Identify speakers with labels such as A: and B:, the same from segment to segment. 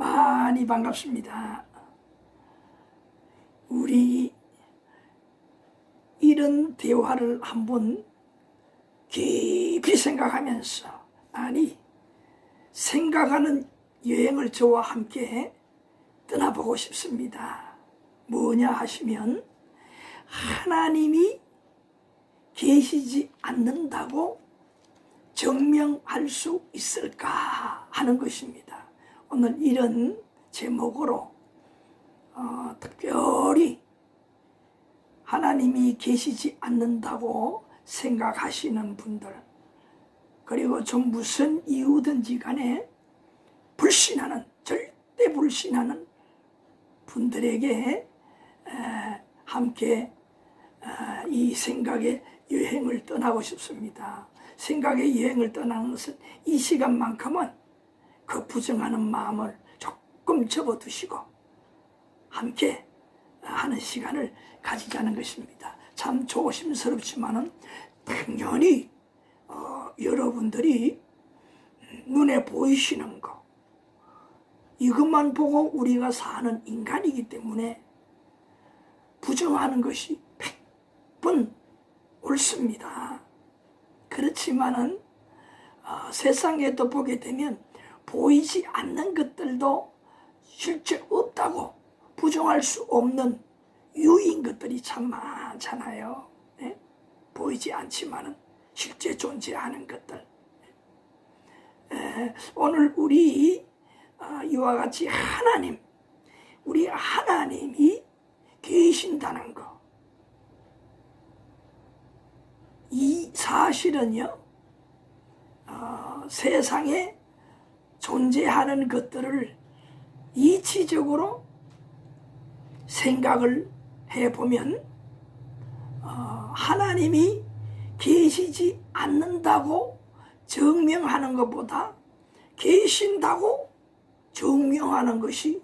A: 많이 반갑습니다. 우리 이런 대화를 한번 깊이 생각하면서, 생각하는 여행을 저와 함께 떠나보고 싶습니다. 뭐냐 하시면, 하나님이 계시지 않는다고 증명할 수 있을까 하는 것입니다. 오늘 이런 제목으로 특별히 하나님이 계시지 않는다고 생각하시는 분들, 그리고 좀 무슨 이유든지 간에 불신하는, 절대 불신하는 분들에게 함께 이 생각의 여행을 떠나고 싶습니다. 생각의 여행을 떠나는 것은 이 시간만큼은 그 부정하는 마음을 조금 접어두시고 함께 하는 시간을 가지자는 것입니다. 참 조심스럽지만은 당연히 여러분들이 눈에 보이시는 거, 이것만 보고 우리가 사는 인간이기 때문에 부정하는 것이 100번 옳습니다. 그렇지만은 세상에 또 보게 되면 보이지 않는 것들도 실제 없다고 부정할 수 없는 유인 것들이 참 많잖아요. 네? 보이지 않지만은 실제 존재하는 것들. 오늘 우리 이와 같이 우리 하나님이 계신다는 거, 이 사실은요, 세상에 존재하는 것들을 이치적으로 생각을 해보면 하나님이 계시지 않는다고 증명하는 것보다 계신다고 증명하는 것이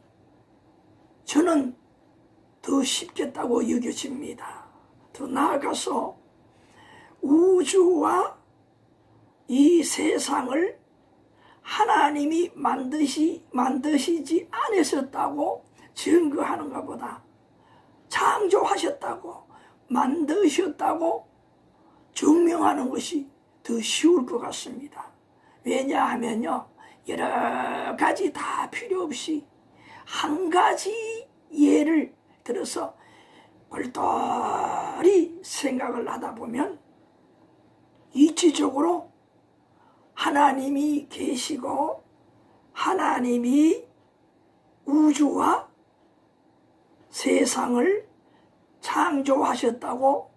A: 저는 더 쉽겠다고 여겨집니다. 더 나아가서 우주와 이 세상을 하나님이 만드시지 않으셨다고 증거하는 것보다 창조하셨다고 만드셨다고 증명하는 것이 더 쉬울 것 같습니다. 왜냐하면요, 여러 가지 다 필요 없이 한 가지 예를 들어서 골똘히 생각을 하다 보면 이치적으로 하나님이 계시고 하나님이 우주와 세상을 창조하셨다고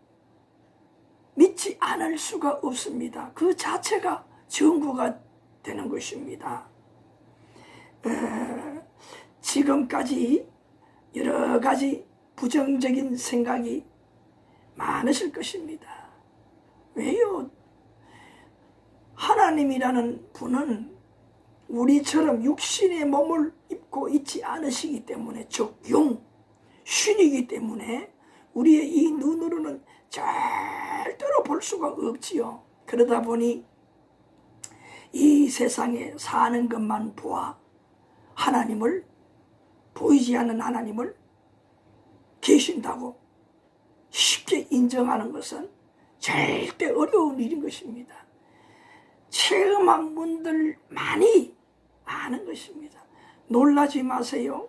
A: 믿지 않을 수가 없습니다. 그 자체가 증거가 되는 것입니다. 지금까지 여러 가지 부정적인 생각이 많으실 것입니다. 왜요? 하나님이라는 분은 우리처럼 육신의 몸을 입고 있지 않으시기 때문에, 즉 신이기 때문에 우리의 이 눈으로는 절대로 볼 수가 없지요. 그러다 보니 이 세상에 사는 것만 보아 하나님을, 보이지 않는 하나님을 계신다고 쉽게 인정하는 것은 절대 어려운 일인 것입니다. 체험한 분들 많이 아는 것입니다. 놀라지 마세요.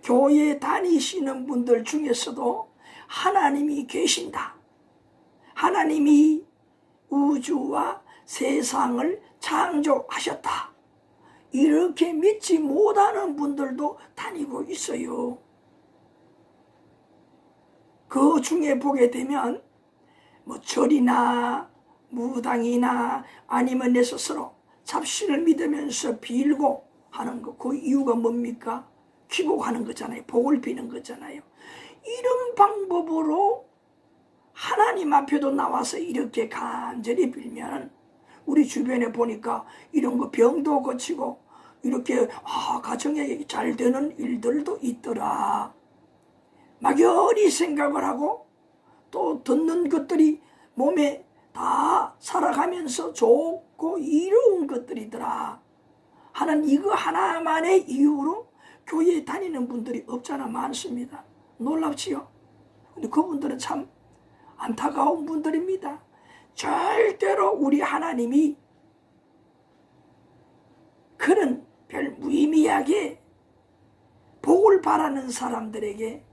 A: 교회 다니시는 분들 중에서도 하나님이 계신다, 하나님이 우주와 세상을 창조하셨다, 이렇게 믿지 못하는 분들도 다니고 있어요. 그 중에 보게 되면 절이나 무당이나 아니면 내 스스로 잡신을 믿으면서 빌고 하는 거, 그 이유가 뭡니까? 기복하는 거잖아요. 복을 비는 거잖아요. 이런 방법으로 하나님 앞에도 나와서 이렇게 간절히 빌면 우리 주변에 보니까 이런 거 병도 고치고 이렇게 가정에 잘 되는 일들도 있더라. 막연히 생각을 하고 또 듣는 것들이 몸에 다 살아가면서 좋고 이로운 것들이더라 하는 이거 하나만의 이유로 교회에 다니는 분들이 없잖아 많습니다. 놀랍지요? 근데 그분들은 참 안타까운 분들입니다. 절대로 우리 하나님이 그런 별 무의미하게 복을 바라는 사람들에게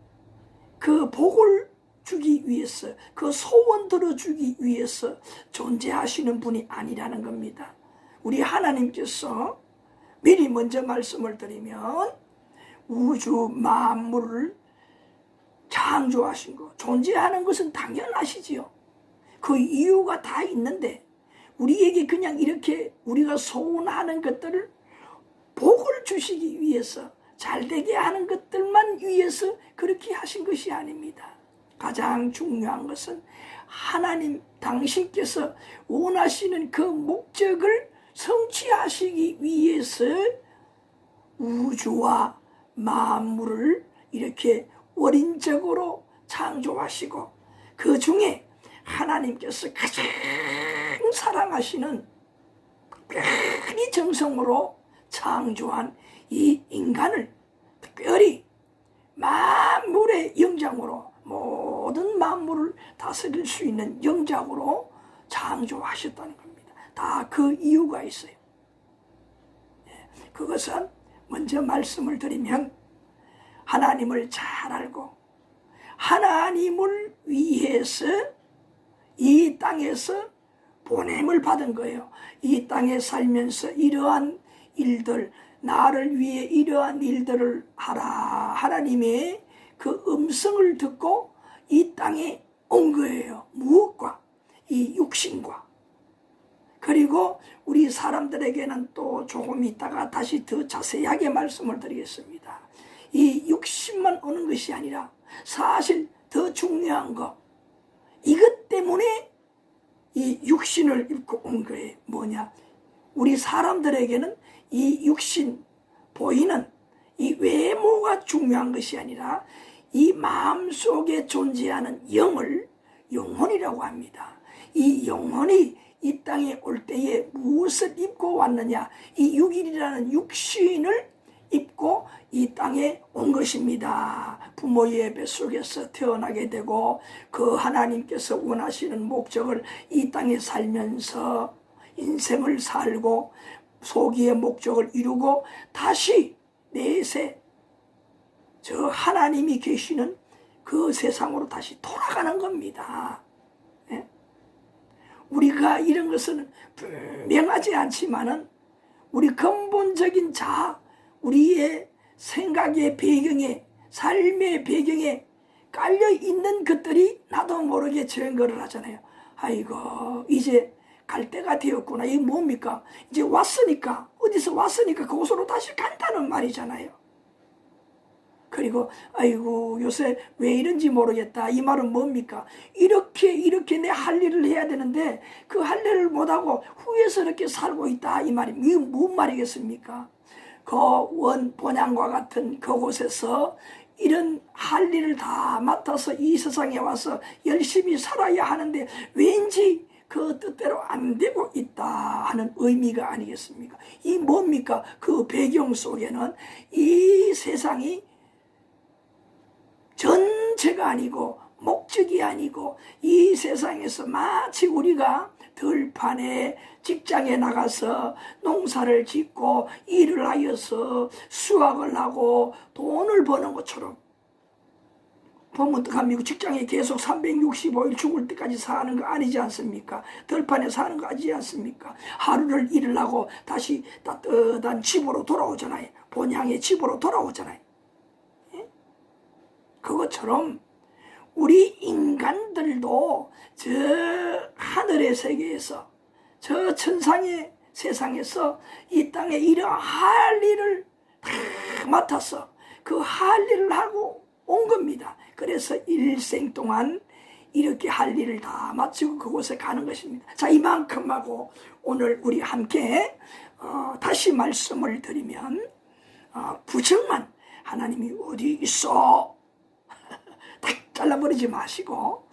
A: 그 복을 주기 위해서, 그 소원 들어주기 위해서 존재하시는 분이 아니라는 겁니다. 우리 하나님께서 미리 먼저 말씀을 드리면 우주 만물을 창조하신 거, 존재하는 것은 당연하시지요. 그 이유가 다 있는데 우리에게 그냥 이렇게 우리가 소원하는 것들을 복을 주시기 위해서, 잘되게 하는 것들만 위해서 그렇게 하신 것이 아닙니다. 가장 중요한 것은 하나님 당신께서 원하시는 그 목적을 성취하시기 위해서 우주와 만물을 이렇게 원인적으로 창조하시고, 그 중에 하나님께서 가장 사랑하시는 특별히 정성으로 창조한 이 인간을 특별히 만물의 영장으로, 모든 만물을 다스릴 수 있는 영장으로 창조하셨다는 겁니다. 다 그 이유가 있어요. 그것은 먼저 말씀을 드리면 하나님을 잘 알고 하나님을 위해서 이 땅에서 보냄을 받은 거예요. 이 땅에 살면서 이러한 일들, 나를 위해 이러한 일들을 하라, 하나님의 그 음성을 듣고 이 땅에 온 거예요. 무엇과? 이 육신과. 그리고 우리 사람들에게는 또 조금 있다가 다시 더 자세하게 말씀을 드리겠습니다. 이 육신만 오는 것이 아니라 사실 더 중요한 거, 이것 때문에 이 육신을 입고 온 거예요. 뭐냐? 우리 사람들에게는 이 육신, 보이는 이 외모가 중요한 것이 아니라 이 마음속에 존재하는 영을 영혼이라고 합니다. 이 영혼이 이 땅에 올 때에 무엇을 입고 왔느냐? 이 육일이라는 육신을 입고 이 땅에 온 것입니다. 부모의 뱃속에서 태어나게 되고 그 하나님께서 원하시는 목적을 이 땅에 살면서 인생을 살고 소기의 목적을 이루고 다시 내세 저 하나님이 계시는 그 세상으로 다시 돌아가는 겁니다. 예? 우리가 이런 것은 분명하지 않지만은 우리 근본적인 자아, 우리의 생각의 배경에, 삶의 배경에 깔려 있는 것들이 나도 모르게 증거를 하잖아요. 아이고 이제 갈 때가 되었구나. 이게 뭡니까? 이제 왔으니까, 어디서 왔으니까 그곳으로 다시 간다는 말이잖아요. 그리고 아이고 요새 왜 이런지 모르겠다. 이 말은 뭡니까? 이렇게 내 할 일을 해야 되는데 그 할 일을 못하고 후에서 이렇게 살고 있다. 이 말이 이게 무슨 말이겠습니까? 그 원 본향과 같은 그곳에서 이런 할 일을 다 맡아서 이 세상에 와서 열심히 살아야 하는데 왠지 그 뜻대로 안 되고 있다 하는 의미가 아니겠습니까? 이 뭡니까? 그 배경 속에는 이 세상이 전체가 아니고 목적이 아니고 이 세상에서 마치 우리가 들판에 직장에 나가서 농사를 짓고 일을 하여서 수확을 하고 돈을 버는 것처럼 보면 어떡합니까? 직장에 계속 365일 죽을 때까지 사는 거 아니지 않습니까? 들판에 사는 거 아니지 않습니까? 하루를 일을 하고 다시 따뜻한 집으로 돌아오잖아요. 본향의 집으로 돌아오잖아요. 예? 그것처럼 우리 인간들도 저 하늘의 세계에서 저 천상의 세상에서 이 땅에 이러한 할 일을 다 맡아서 그 할 일을 하고 온 겁니다. 그래서 일생 동안 이렇게 할 일을 다 마치고 그곳에 가는 것입니다. 자, 이만큼 하고 오늘 우리 함께 다시 말씀을 드리면 부정만 하나님이 어디 있어? 딱 잘라버리지 마시고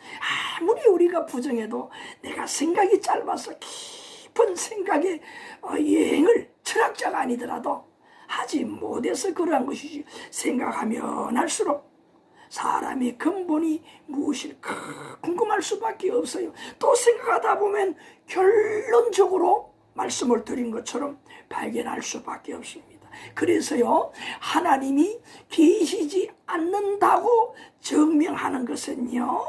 A: 아무리 우리가 부정해도 내가 생각이 짧아서 깊은 생각의 여행을 철학자가 아니더라도 하지 못해서 그러한 것이지, 생각하면 할수록 사람의 근본이 무엇일까 궁금할 수밖에 없어요. 또 생각하다 보면 결론적으로 말씀을 드린 것처럼 발견할 수밖에 없습니다. 그래서요, 하나님이 계시지 않는다고 증명하는 것은요,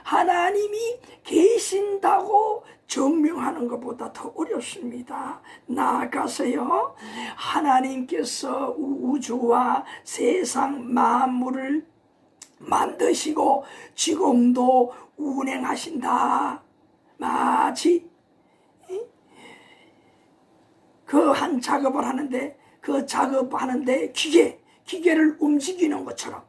A: 하나님이 계신다고 증명하는 것보다 더 어렵습니다. 나아가서요, 하나님께서 우주와 세상 만물을 만드시고 지금도 운행하신다. 마치 그 한 작업을 하는데 그 작업하는데 기계를 움직이는 것처럼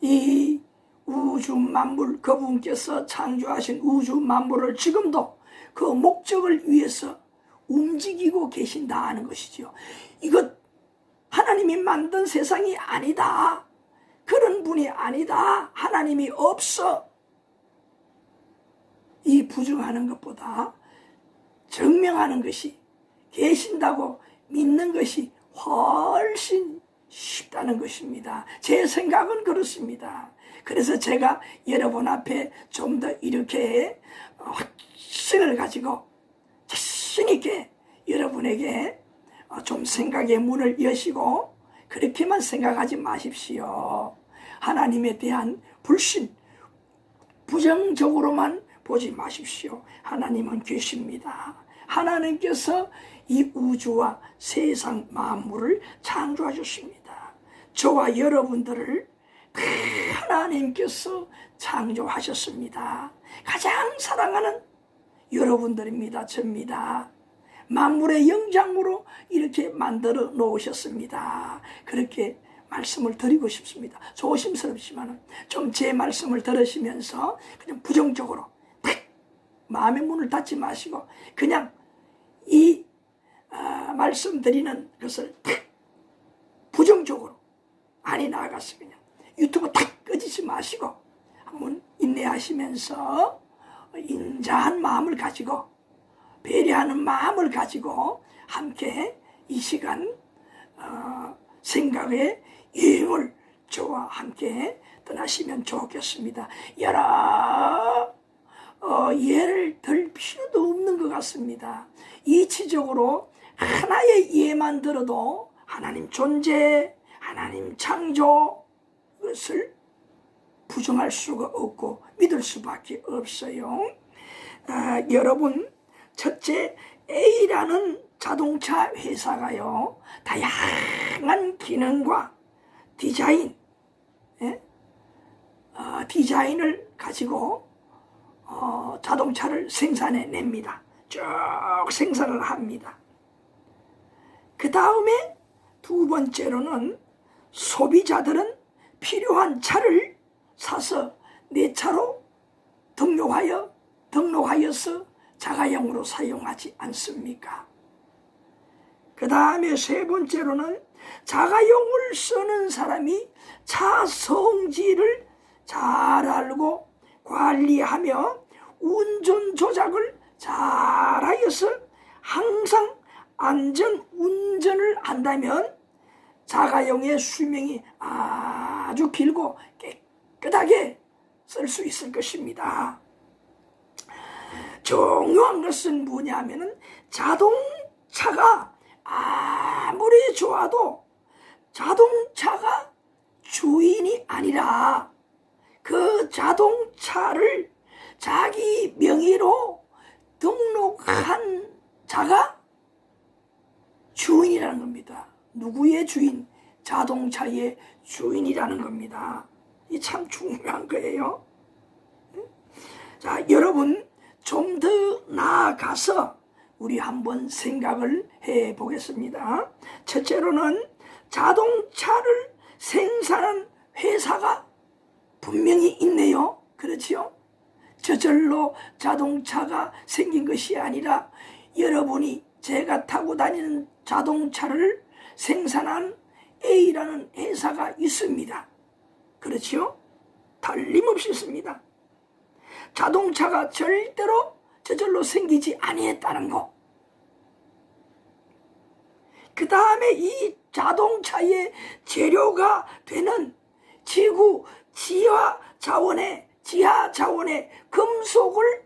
A: 이 우주 만물, 그분께서 창조하신 우주 만물을 지금도 그 목적을 위해서 움직이고 계신다는 것이죠. 이것 하나님이 만든 세상이 아니다, 그런 분이 아니다, 하나님이 없어, 이 부정하는 것보다 증명하는 것이, 계신다고 믿는 것이 훨씬 쉽다는 것입니다. 제 생각은 그렇습니다. 그래서 제가 여러분 앞에 좀 더 이렇게 확신을 가지고 자신 있게 여러분에게 좀 생각의 문을 여시고, 그렇게만 생각하지 마십시오. 하나님에 대한 불신, 부정적으로만 보지 마십시오. 하나님은 계십니다. 하나님께서 이 우주와 세상 만물을 창조하셨습니다. 저와 여러분들을 하나님께서 창조하셨습니다. 가장 사랑하는 여러분들입니다. 접니다. 만물의 영장으로 이렇게 만들어 놓으셨습니다. 그렇게 말씀을 드리고 싶습니다. 조심스럽지만 좀 제 말씀을 들으시면서 그냥 부정적으로 마음의 문을 닫지 마시고 그냥 이 말씀드리는 것을 부정적으로 아니 나아가서 그냥 유튜브 탁 끄지지 마시고 한번 인내하시면서 인자한 마음을 가지고 배려하는 마음을 가지고 함께 이 시간 생각의 여행을 저와 함께 떠나시면 좋겠습니다. 여러 예를 들 필요도 없는 것 같습니다. 이치적으로 하나의 예만 들어도 하나님 존재, 하나님 창조, 그것을 부정할 수가 없고 믿을 수밖에 없어요. 여러분, 첫째, A라는 자동차 회사가요, 다양한 기능과 디자인, 디자인을 가지고 자동차를 생산해냅니다. 쭉 생산을 합니다. 그 다음에 두 번째로는 소비자들은 필요한 차를 사서 내 차로 등록하여서 자가용으로 사용하지 않습니까? 그 다음에 세 번째로는 자가용을 쓰는 사람이 차 성질을 잘 알고 관리하며 운전 조작을 잘하여서 항상 안전 운전을 한다면 자가용의 수명이 아주 길고 깨끗하게 쓸 수 있을 것입니다. 중요한 것은 뭐냐면은 자동차가 아무리 좋아도 자동차가 주인이 아니라 그 자동차를 자기 명의로 등록한 자가 주인이라는 겁니다. 누구의 주인? 자동차의 주인이라는 겁니다. 이 참 중요한 거예요. 자, 여러분 좀 더 나아가서 우리 한번 생각을 해 보겠습니다. 첫째로는 자동차를 생산한 회사가 분명히 있네요. 그렇지요? 저절로 자동차가 생긴 것이 아니라 여러분이 제가 타고 다니는 자동차를 생산한 A라는 회사가 있습니다. 그렇지요? 틀림없이 있습니다. 자동차가 절대로 저절로 생기지 아니했다는 거. 그 다음에 이 자동차의 재료가 되는 지구 지하 자원의 금속을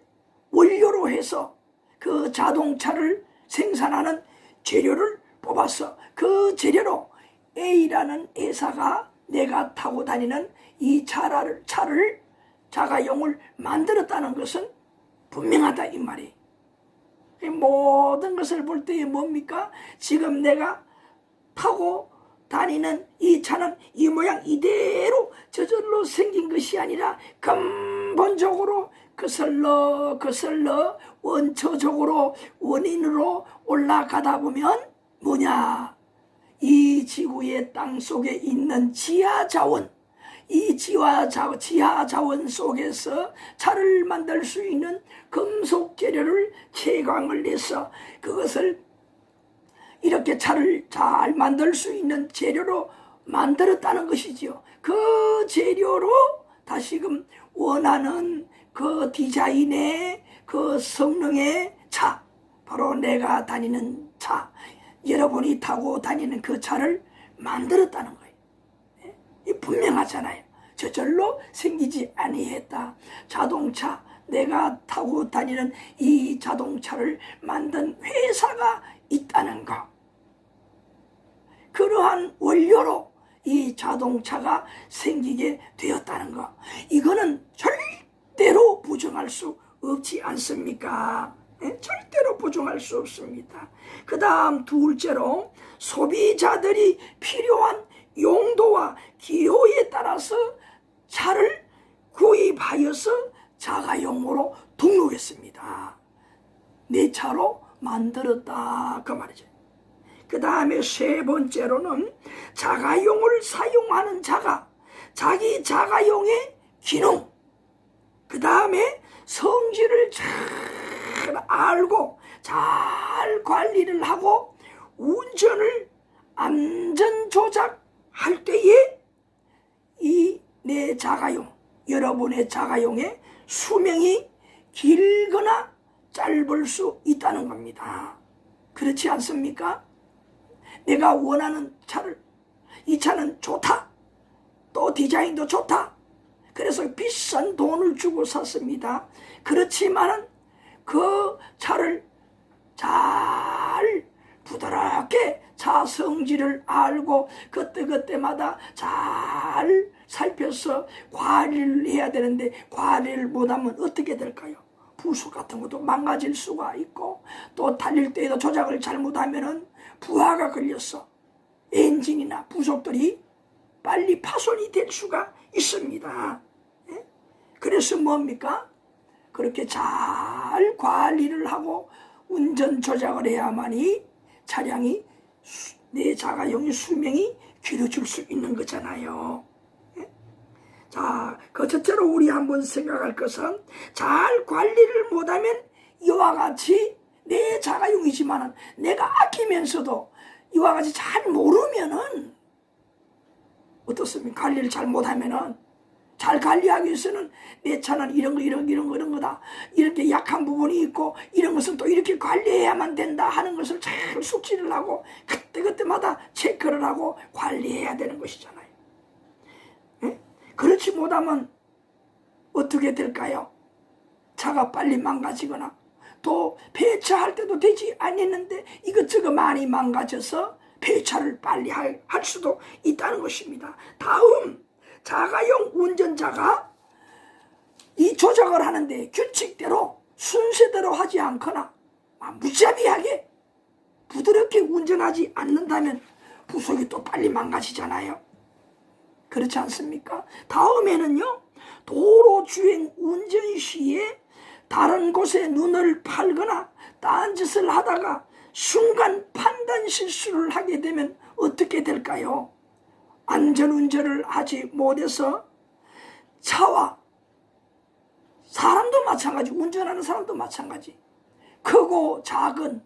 A: 원료로 해서 그 자동차를 생산하는 재료를 뽑아서 그 재료로 A라는 회사가 내가 타고 다니는 이 자가용을 만들었다는 것은 분명하다 이 말이. 모든 것을 볼 때에 뭡니까? 지금 내가 타고 다니는 이 차는 이 모양 이대로 저절로 생긴 것이 아니라 근본적으로 거슬러 원초적으로 원인으로 올라가다 보면 뭐냐? 이 지구의 땅 속에 있는 지하자원, 이 지하자원 속에서 차를 만들 수 있는 금속 재료를 채광을 해서 그것을 이렇게 차를 잘 만들 수 있는 재료로 만들었다는 것이지요. 그 재료로 다시금 원하는 그 디자인의 그 성능의 차, 바로 내가 다니는 차, 여러분이 타고 다니는 그 차를 만들었다는 거예요. 이 분명하잖아요. 저절로 생기지 아니했다. 자동차, 내가 타고 다니는 이 자동차를 만든 회사가 있다는 거. 그러한 원료로 이 자동차가 생기게 되었다는 거. 이거는 절대로 부정할 수 없지 않습니까? 절대로 부정할 수 없습니다. 그 다음 둘째로 소비자들이 필요한 용도와 기호에 따라서 차를 구입하여서 자가용으로 등록했습니다. 내 차로 만들었다 그 말이죠. 그 다음에 세 번째로는 자가용을 사용하는 자가 자기 자가용의 기능, 그 다음에 성질을 잘 알고 잘 관리를 하고 운전을 안전 조작할 때에 이 내 자가용, 여러분의 자가용의 수명이 길거나 짧을 수 있다는 겁니다. 그렇지 않습니까? 내가 원하는 차를, 이 차는 좋다, 또 디자인도 좋다, 그래서 비싼 돈을 주고 샀습니다. 그렇지만은 그 차를 잘 부드럽게 차 성질을 알고 그때그때마다 잘 살펴서 관리를 해야 되는데 관리를 못하면 어떻게 될까요? 부속 같은 것도 망가질 수가 있고 또 달릴 때에도 조작을 잘못하면은 부하가 걸려서 엔진이나 부속들이 빨리 파손이 될 수가 있습니다. 그래서 뭡니까? 그렇게 잘 관리를 하고 운전 조작을 해야만이 차량이 내 자가용의 수명이 길어질 수 있는 거잖아요. 자, 그 첫째로 우리 한번 생각할 것은 잘 관리를 못하면 이와 같이 내 자가용이지만 내가 아끼면서도 이와 같이 잘 모르면은 어떻습니까? 관리를 잘 못하면은 잘 관리하기 위해서는 내 차는 이런 거다. 이렇게 약한 부분이 있고 이런 것은 또 이렇게 관리해야만 된다 하는 것을 잘 숙지를 하고 그때마다 체크를 하고 관리해야 되는 것이잖아요. 네? 그렇지 못하면 어떻게 될까요? 차가 빨리 망가지거나 또 폐차할 때도 되지 않았는데 이것저것 많이 망가져서 폐차를 빨리 할 수도 있다는 것입니다. 다음, 자가용 운전자가 이 조작을 하는데 규칙대로 순서대로 하지 않거나 무자비하게 부드럽게 운전하지 않는다면 부속이 또 빨리 망가지잖아요. 그렇지 않습니까? 다음에는요, 도로 주행 운전 시에 다른 곳에 눈을 팔거나 딴짓을 하다가 순간 판단 실수를 하게 되면 어떻게 될까요? 안전운전을 하지 못해서 차와 사람도 마찬가지, 운전하는 사람도 마찬가지, 크고 작은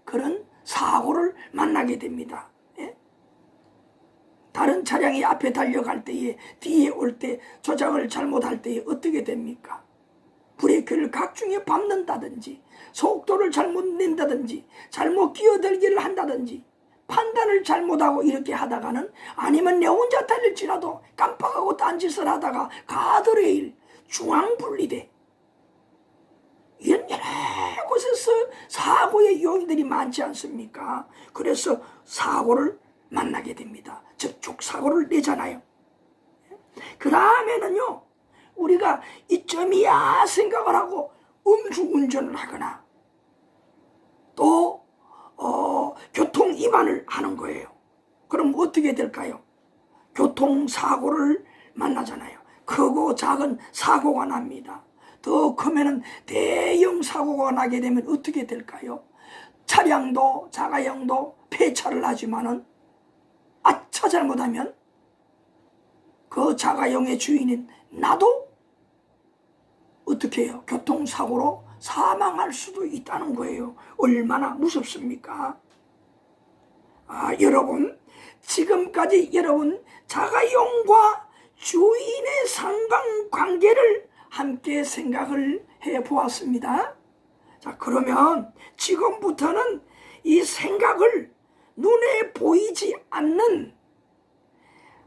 A: 그런 사고를 만나게 됩니다. 예? 다른 차량이 앞에 달려갈 때에 뒤에 올 때 조작을 잘못할 때에 어떻게 됩니까? 브레이크를 각중에 밟는다든지 속도를 잘못 낸다든지 잘못 끼어들기를 한다든지 판단을 잘못하고 이렇게 하다가는, 아니면 내 혼자 달릴지라도 깜빡하고 딴짓을 하다가 가드레일, 중앙분리대, 이런 여러 곳에서 사고의 요인들이 많지 않습니까? 그래서 사고를 만나게 됩니다. 즉 족사고를 내잖아요. 그 다음에는요, 우리가 이점이야 생각을 하고 음주운전을 하거나 또 교통 위반을 하는 거예요. 그럼 어떻게 될까요? 교통사고를 만나잖아요. 크고 작은 사고가 납니다. 더 크면은 대형 사고가 나게 되면 어떻게 될까요? 차량도 자가용도 폐차를 하지만은 아차 잘못하면 그 자가용의 주인인 나도 어떻게 해요? 교통사고로 사망할 수도 있다는 거예요. 얼마나 무섭습니까? 여러분, 지금까지 여러분 자가용과 주인의 상관관계를 함께 생각을 해보았습니다. 자, 그러면 지금부터는 이 생각을 눈에 보이지 않는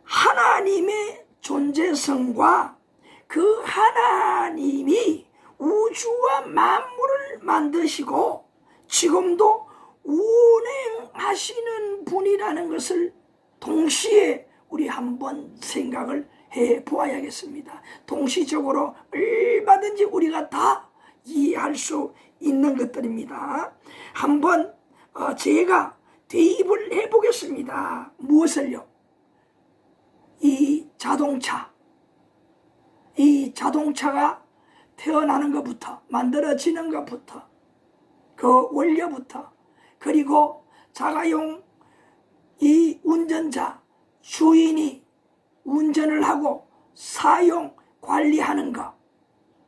A: 하나님의 존재성과 그 하나님이 우주와 만물을 만드시고 지금도 운행하시는 분이라는 것을 동시에 우리 한번 생각을 해 보아야겠습니다. 동시적으로 얼마든지 우리가 다 이해할 수 있는 것들입니다. 한번 제가 대입을 해 보겠습니다. 무엇을요? 이 자동차가 태어나는 것부터, 만들어지는 것부터, 그 원료부터, 그리고 자가용 이 운전자 주인이 운전을 하고 사용 관리하는 것,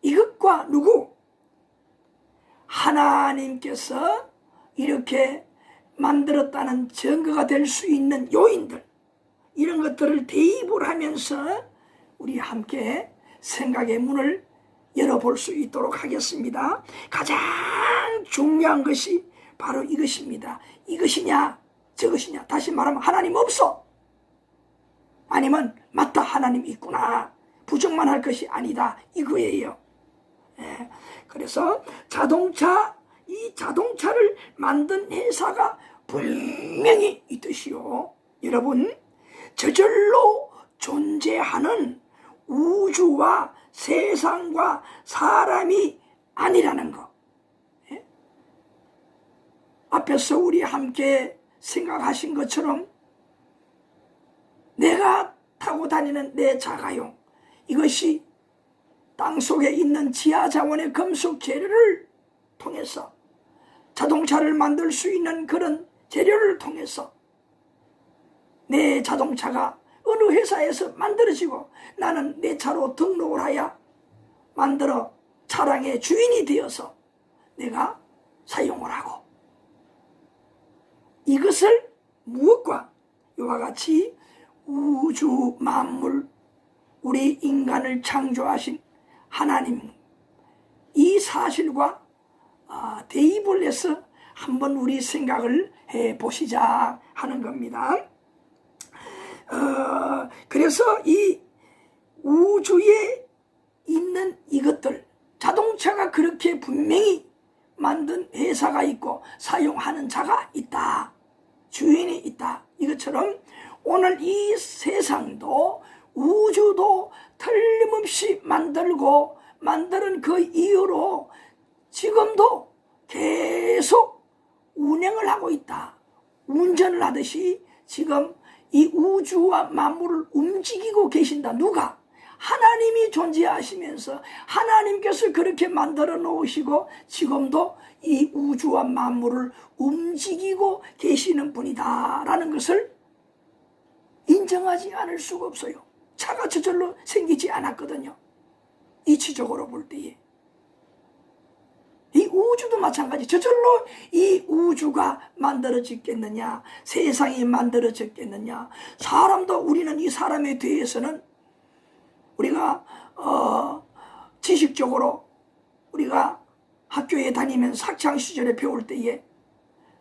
A: 이것과 누구? 하나님께서 이렇게 만들었다는 증거가 될 수 있는 요인들, 이런 것들을 대입을 하면서 우리 함께 생각의 문을 열어볼 수 있도록 하겠습니다. 가장 중요한 것이 바로 이것입니다. 이것이냐 저것이냐, 다시 말하면 하나님 없어, 아니면 맞다 하나님 있구나, 부정만 할 것이 아니다, 이거예요. 그래서 이 자동차를 만든 회사가 분명히 있듯이요, 여러분, 저절로 존재하는 우주와 세상과 사람이 아니라는 것. 앞에서 우리 함께 생각하신 것처럼 내가 타고 다니는 내 자가용, 이것이 땅속에 있는 지하자원의 금속 재료를 통해서 자동차를 만들 수 있는 그런 재료를 통해서 내 자동차가 어느 회사에서 만들어지고 나는 내 차로 등록을 하여 만들어 차량의 주인이 되어서 내가 사용을 하고, 이것을 무엇과 이와 같이 우주 만물, 우리 인간을 창조하신 하나님, 이 사실과 대입을 해서 한번 우리 생각을 해보시자 하는 겁니다. 그래서 이 우주에 있는 이것들, 자동차가 그렇게 분명히 만든 회사가 있고 사용하는 자가 있다, 주인이 있다, 이것처럼 오늘 이 세상도 우주도 틀림없이 만드는 그 이유로 지금도 계속 운행을 하고 있다. 운전을 하듯이 지금 이 우주와 만물을 움직이고 계신다. 누가? 하나님이 존재하시면서 하나님께서 그렇게 만들어 놓으시고 지금도 이 우주와 만물을 움직이고 계시는 분이다 라는 것을 인정하지 않을 수가 없어요. 차가 저절로 생기지 않았거든요. 이치적으로 볼 때에 이 우주도 마찬가지. 저절로 이 우주가 만들어졌겠느냐, 세상이 만들어졌겠느냐. 사람도, 우리는 이 사람에 대해서는 우리가 지식적으로 우리가 학교에 다니면서 학창시절에 배울 때에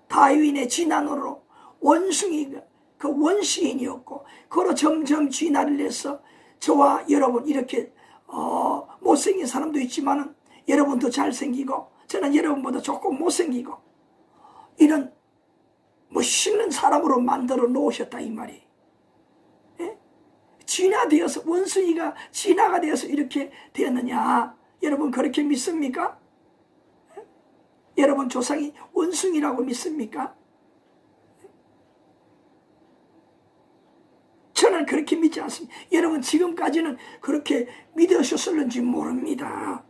A: 다윈의 진난으로 원숭이가 그 원시인이었고 그로 점점 진화를 해서 저와 여러분 이렇게 못생긴 사람도 있지만 여러분 더 잘생기고 저는 여러분보다 조금 못생기고 이런 멋있는 사람으로 만들어 놓으셨다 이 말이. 예? 진화되어서 원숭이가 진화가 되어서 이렇게 되었느냐 여러분 그렇게 믿습니까? 예? 여러분 조상이 원숭이라고 믿습니까? 저는 그렇게 믿지 않습니다. 여러분 지금까지는 그렇게 믿으셨을는지 모릅니다.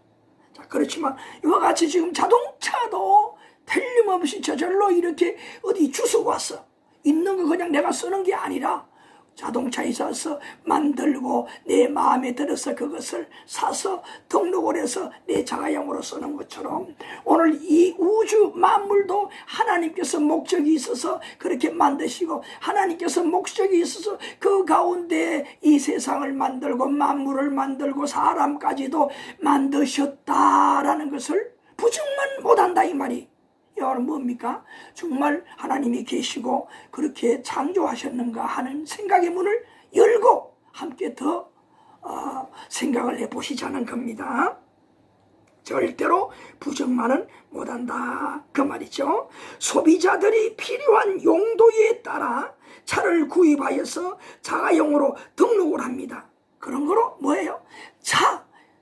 A: 자, 그렇지만 이와 같이 지금 자동차도 틀림없이 저절로 이렇게 어디 주워 왔어. 있는 거 그냥 내가 쓰는 게 아니라 자동차에 있어서 만들고 내 마음에 들어서 그것을 사서 등록을 해서 내 자가용으로 쓰는 것처럼 오늘 이 우주 만물도 하나님께서 목적이 있어서 그렇게 만드시고 하나님께서 목적이 있어서 그 가운데 이 세상을 만들고 만물을 만들고 사람까지도 만드셨다라는 것을 부정만 못한다 이 말이. 이거는 뭡니까? 정말 하나님이 계시고 그렇게 창조하셨는가 하는 생각의 문을 열고 함께 더 생각을 해보시자는 겁니다. 절대로 부정만은 못한다 그 말이죠. 소비자들이 필요한 용도에 따라 차를 구입하여서 자가용으로 등록을 합니다. 그런 거로 뭐예요?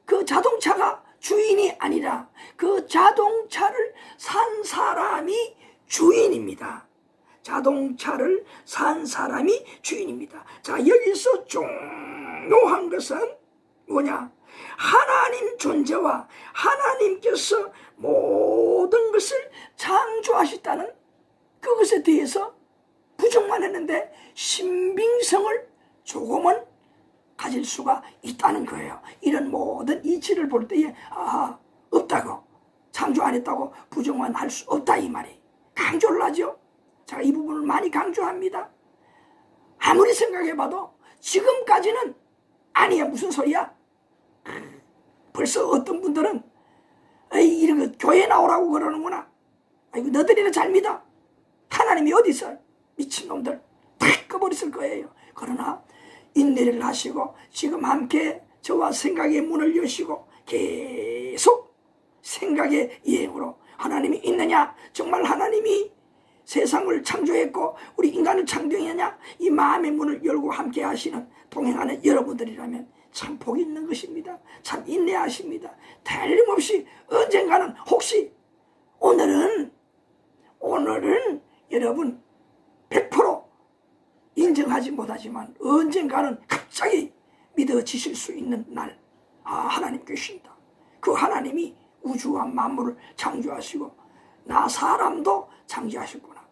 A: 그 자동차가 주인이 아니라 그 자동차를 산 사람이 주인입니다. 자동차를 산 사람이 주인입니다. 자, 여기서 중요한 것은 뭐냐? 하나님 존재와 하나님께서 모든 것을 창조하셨다는 그것에 대해서 부정만 했는데 신빙성을 조금은 가질 수가 있다는 거예요. 이런 모든 이치를 볼 때에 없다고 창조 안 했다고 부정만 할 수 없다 이 말이 강조를 하죠. 제가 이 부분을 많이 강조합니다. 아무리 생각해봐도 지금까지는 아니야 무슨 소리야. 벌써 어떤 분들은 이런 거 교회 나오라고 그러는구나. 아이고 너들이나 잘 믿어. 하나님이 어디 있어? 미친놈들 다 꺼버렸을 거예요. 그러나 인내를 하시고 지금 함께 저와 생각의 문을 여시고 계속 생각의 여행으로 하나님이 있느냐? 정말 하나님이 세상을 창조했고 우리 인간을 창조했느냐? 이 마음의 문을 열고 함께 하시는 동행하는 여러분들이라면 참 복이 있는 것입니다. 참 인내하십니다. 틀림없이 언젠가는 혹시 오늘은 여러분 100% 인정하지 못하지만 언젠가는 갑자기 믿어지실 수 있는 날 하나님 계신다. 그 하나님이 우주와 만물을 창조하시고 나 사람도 창조하셨구나.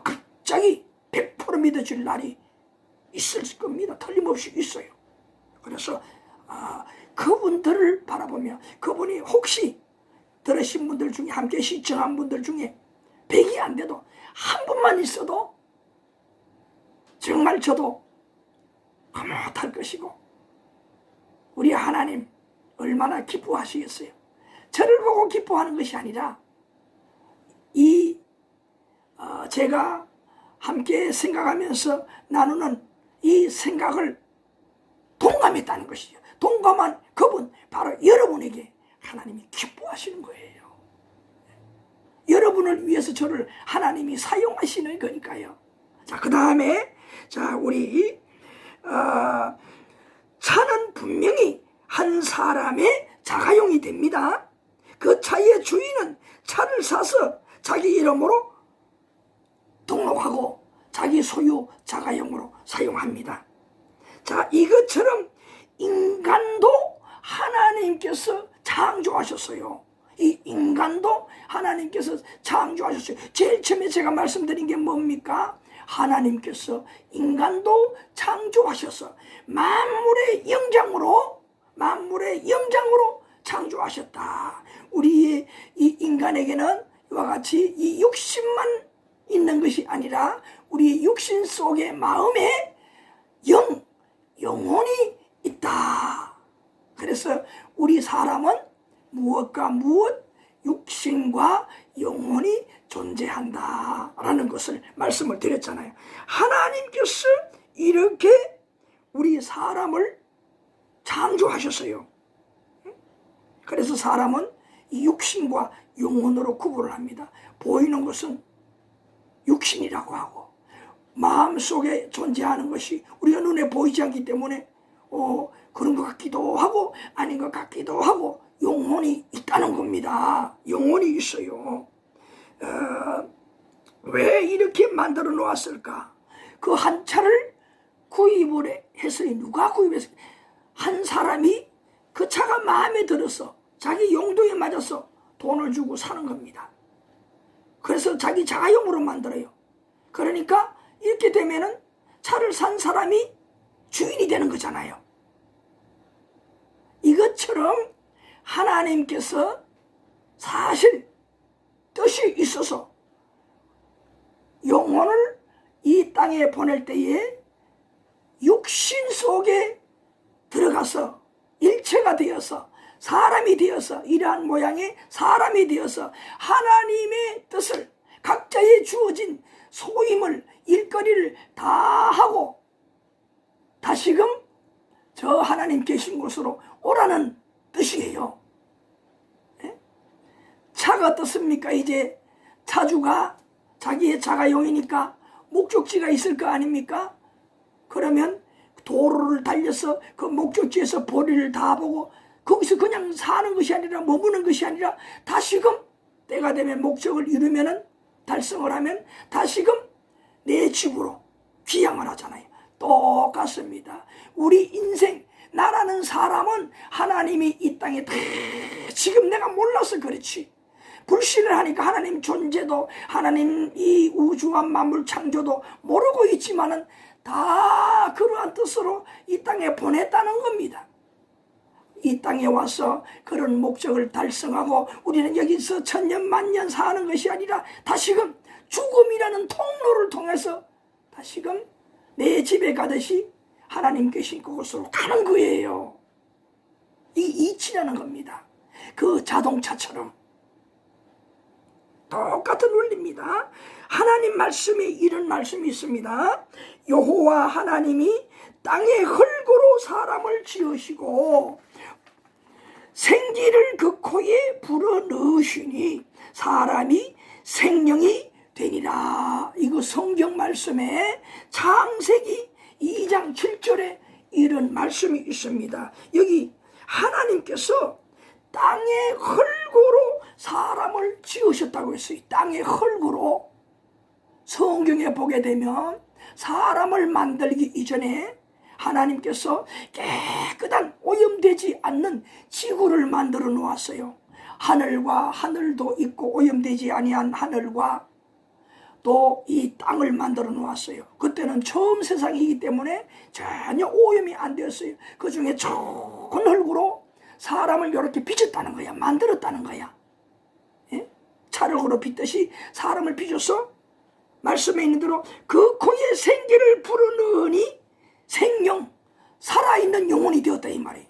A: 갑자기 100% 믿어질 날이 있을 겁니다. 틀림없이 있어요. 그래서 그분들을 바라보며 그분이 혹시 들으신 분들 중에 함께 시청한 분들 중에 100이 안 돼도 한 분만 있어도 정말 저도 흐뭇할 것이고 우리 하나님 얼마나 기뻐하시겠어요. 저를 보고 기뻐하는 것이 아니라 제가 함께 생각하면서 나누는 이 생각을 동감했다는 것이죠. 동감한 그분 바로 여러분에게 하나님이 기뻐하시는 거예요. 여러분을 위해서 저를 하나님이 사용하시는 거니까요. 자, 그 다음에 우리 차는 분명히 한 사람의 자가용이 됩니다. 그 차의 주인은 차를 사서 자기 이름으로 등록하고 자기 소유 자가용으로 사용합니다. 자, 이것처럼 인간도 하나님께서 창조하셨어요. 이 인간도 하나님께서 창조하셨어요. 제일 처음에 제가 말씀드린 게 뭡니까? 하나님께서 인간도 창조하셔서 만물의 영장으로 창조하셨다. 우리의 이 인간에게는 이와 같이 이 육신만 있는 것이 아니라 우리 육신 속의 마음에 영혼이 있다. 그래서 우리 사람은 무엇과 무엇? 육신과 영혼이 존재한다라는 것을 말씀을 드렸잖아요. 하나님께서 이렇게 우리 사람을 창조하셨어요. 그래서 사람은 이 육신과 영혼으로 구분을 합니다. 보이는 것은 육신이라고 하고 마음속에 존재하는 것이 우리가 눈에 보이지 않기 때문에 그런 것 같기도 하고 아닌 것 같기도 하고 영혼이 있다는 겁니다. 영혼이 있어요. 왜 이렇게 만들어 놓았을까? 그 한 차를 구입을 해서 누가 구입했을까? 한 사람이 그 차가 마음에 들어서 자기 용도에 맞아서 돈을 주고 사는 겁니다. 그래서 자기 자가용으로 만들어요. 그러니까 이렇게 되면은 차를 산 사람이 주인이 되는 거잖아요. 이것처럼 하나님께서 사실 뜻이 있어서 영혼을 이 땅에 보낼 때에 육신 속에 들어가서 일체가 되어서 사람이 되어서 이러한 모양의 사람이 되어서 하나님의 뜻을 각자의 주어진 소임을 일거리를 다 하고 다시금 저 하나님 계신 곳으로 오라는 뜻이에요. 네? 차가 어떻습니까? 이제 차주가 자기의 자가용이니까 목적지가 있을 거 아닙니까? 그러면 도로를 달려서 그 목적지에서 볼일을 다 보고 거기서 그냥 사는 것이 아니라 머무는 것이 아니라 다시금 때가 되면 목적을 이루면은 달성을 하면 다시금 내 집으로 귀향을 하잖아요. 똑같습니다. 우리 인생 나라는 사람은 하나님이 이 땅에 다 지금 내가 몰라서 그렇지 불신을 하니까 하나님 존재도 하나님 이 우주와 만물 창조도 모르고 있지만은 다 그러한 뜻으로 이 땅에 보냈다는 겁니다. 이 땅에 와서 그런 목적을 달성하고 우리는 여기서 천년 만년 사는 것이 아니라 다시금 죽음이라는 통로를 통해서 다시금 내 집에 가듯이 하나님 계신 그곳으로 가는 거예요. 이 이치라는 겁니다. 그 자동차처럼 똑같은 원리입니다. 하나님 말씀에 이런 말씀이 있습니다. 여호와 하나님이 땅의 흙으로 사람을 지으시고 생기를 그 코에 불어넣으시니 사람이 생명이 되니라. 이거 성경 말씀에 창세기 2장 7절에 이런 말씀이 있습니다. 여기 하나님께서 땅의 흙으로 사람을 지으셨다고 했어요. 땅의 흙으로. 성경에 보게 되면 사람을 만들기 이전에 하나님께서 깨끗한 오염되지 않는 지구를 만들어 놓았어요. 하늘과 하늘도 있고 오염되지 아니한 하늘과 또 이 땅을 만들어 놓았어요. 그때는 처음 세상이기 때문에 전혀 오염이 안 되었어요. 그 중에 좋은 흙으로 사람을 이렇게 빚었다는 거야. 만들었다는 거야. 예? 찰흙으로 빚듯이 사람을 빚어서 말씀에 있는 대로 그 코에 생기를 불어넣으니 생명, 살아있는 영혼이 되었다 이 말이에요.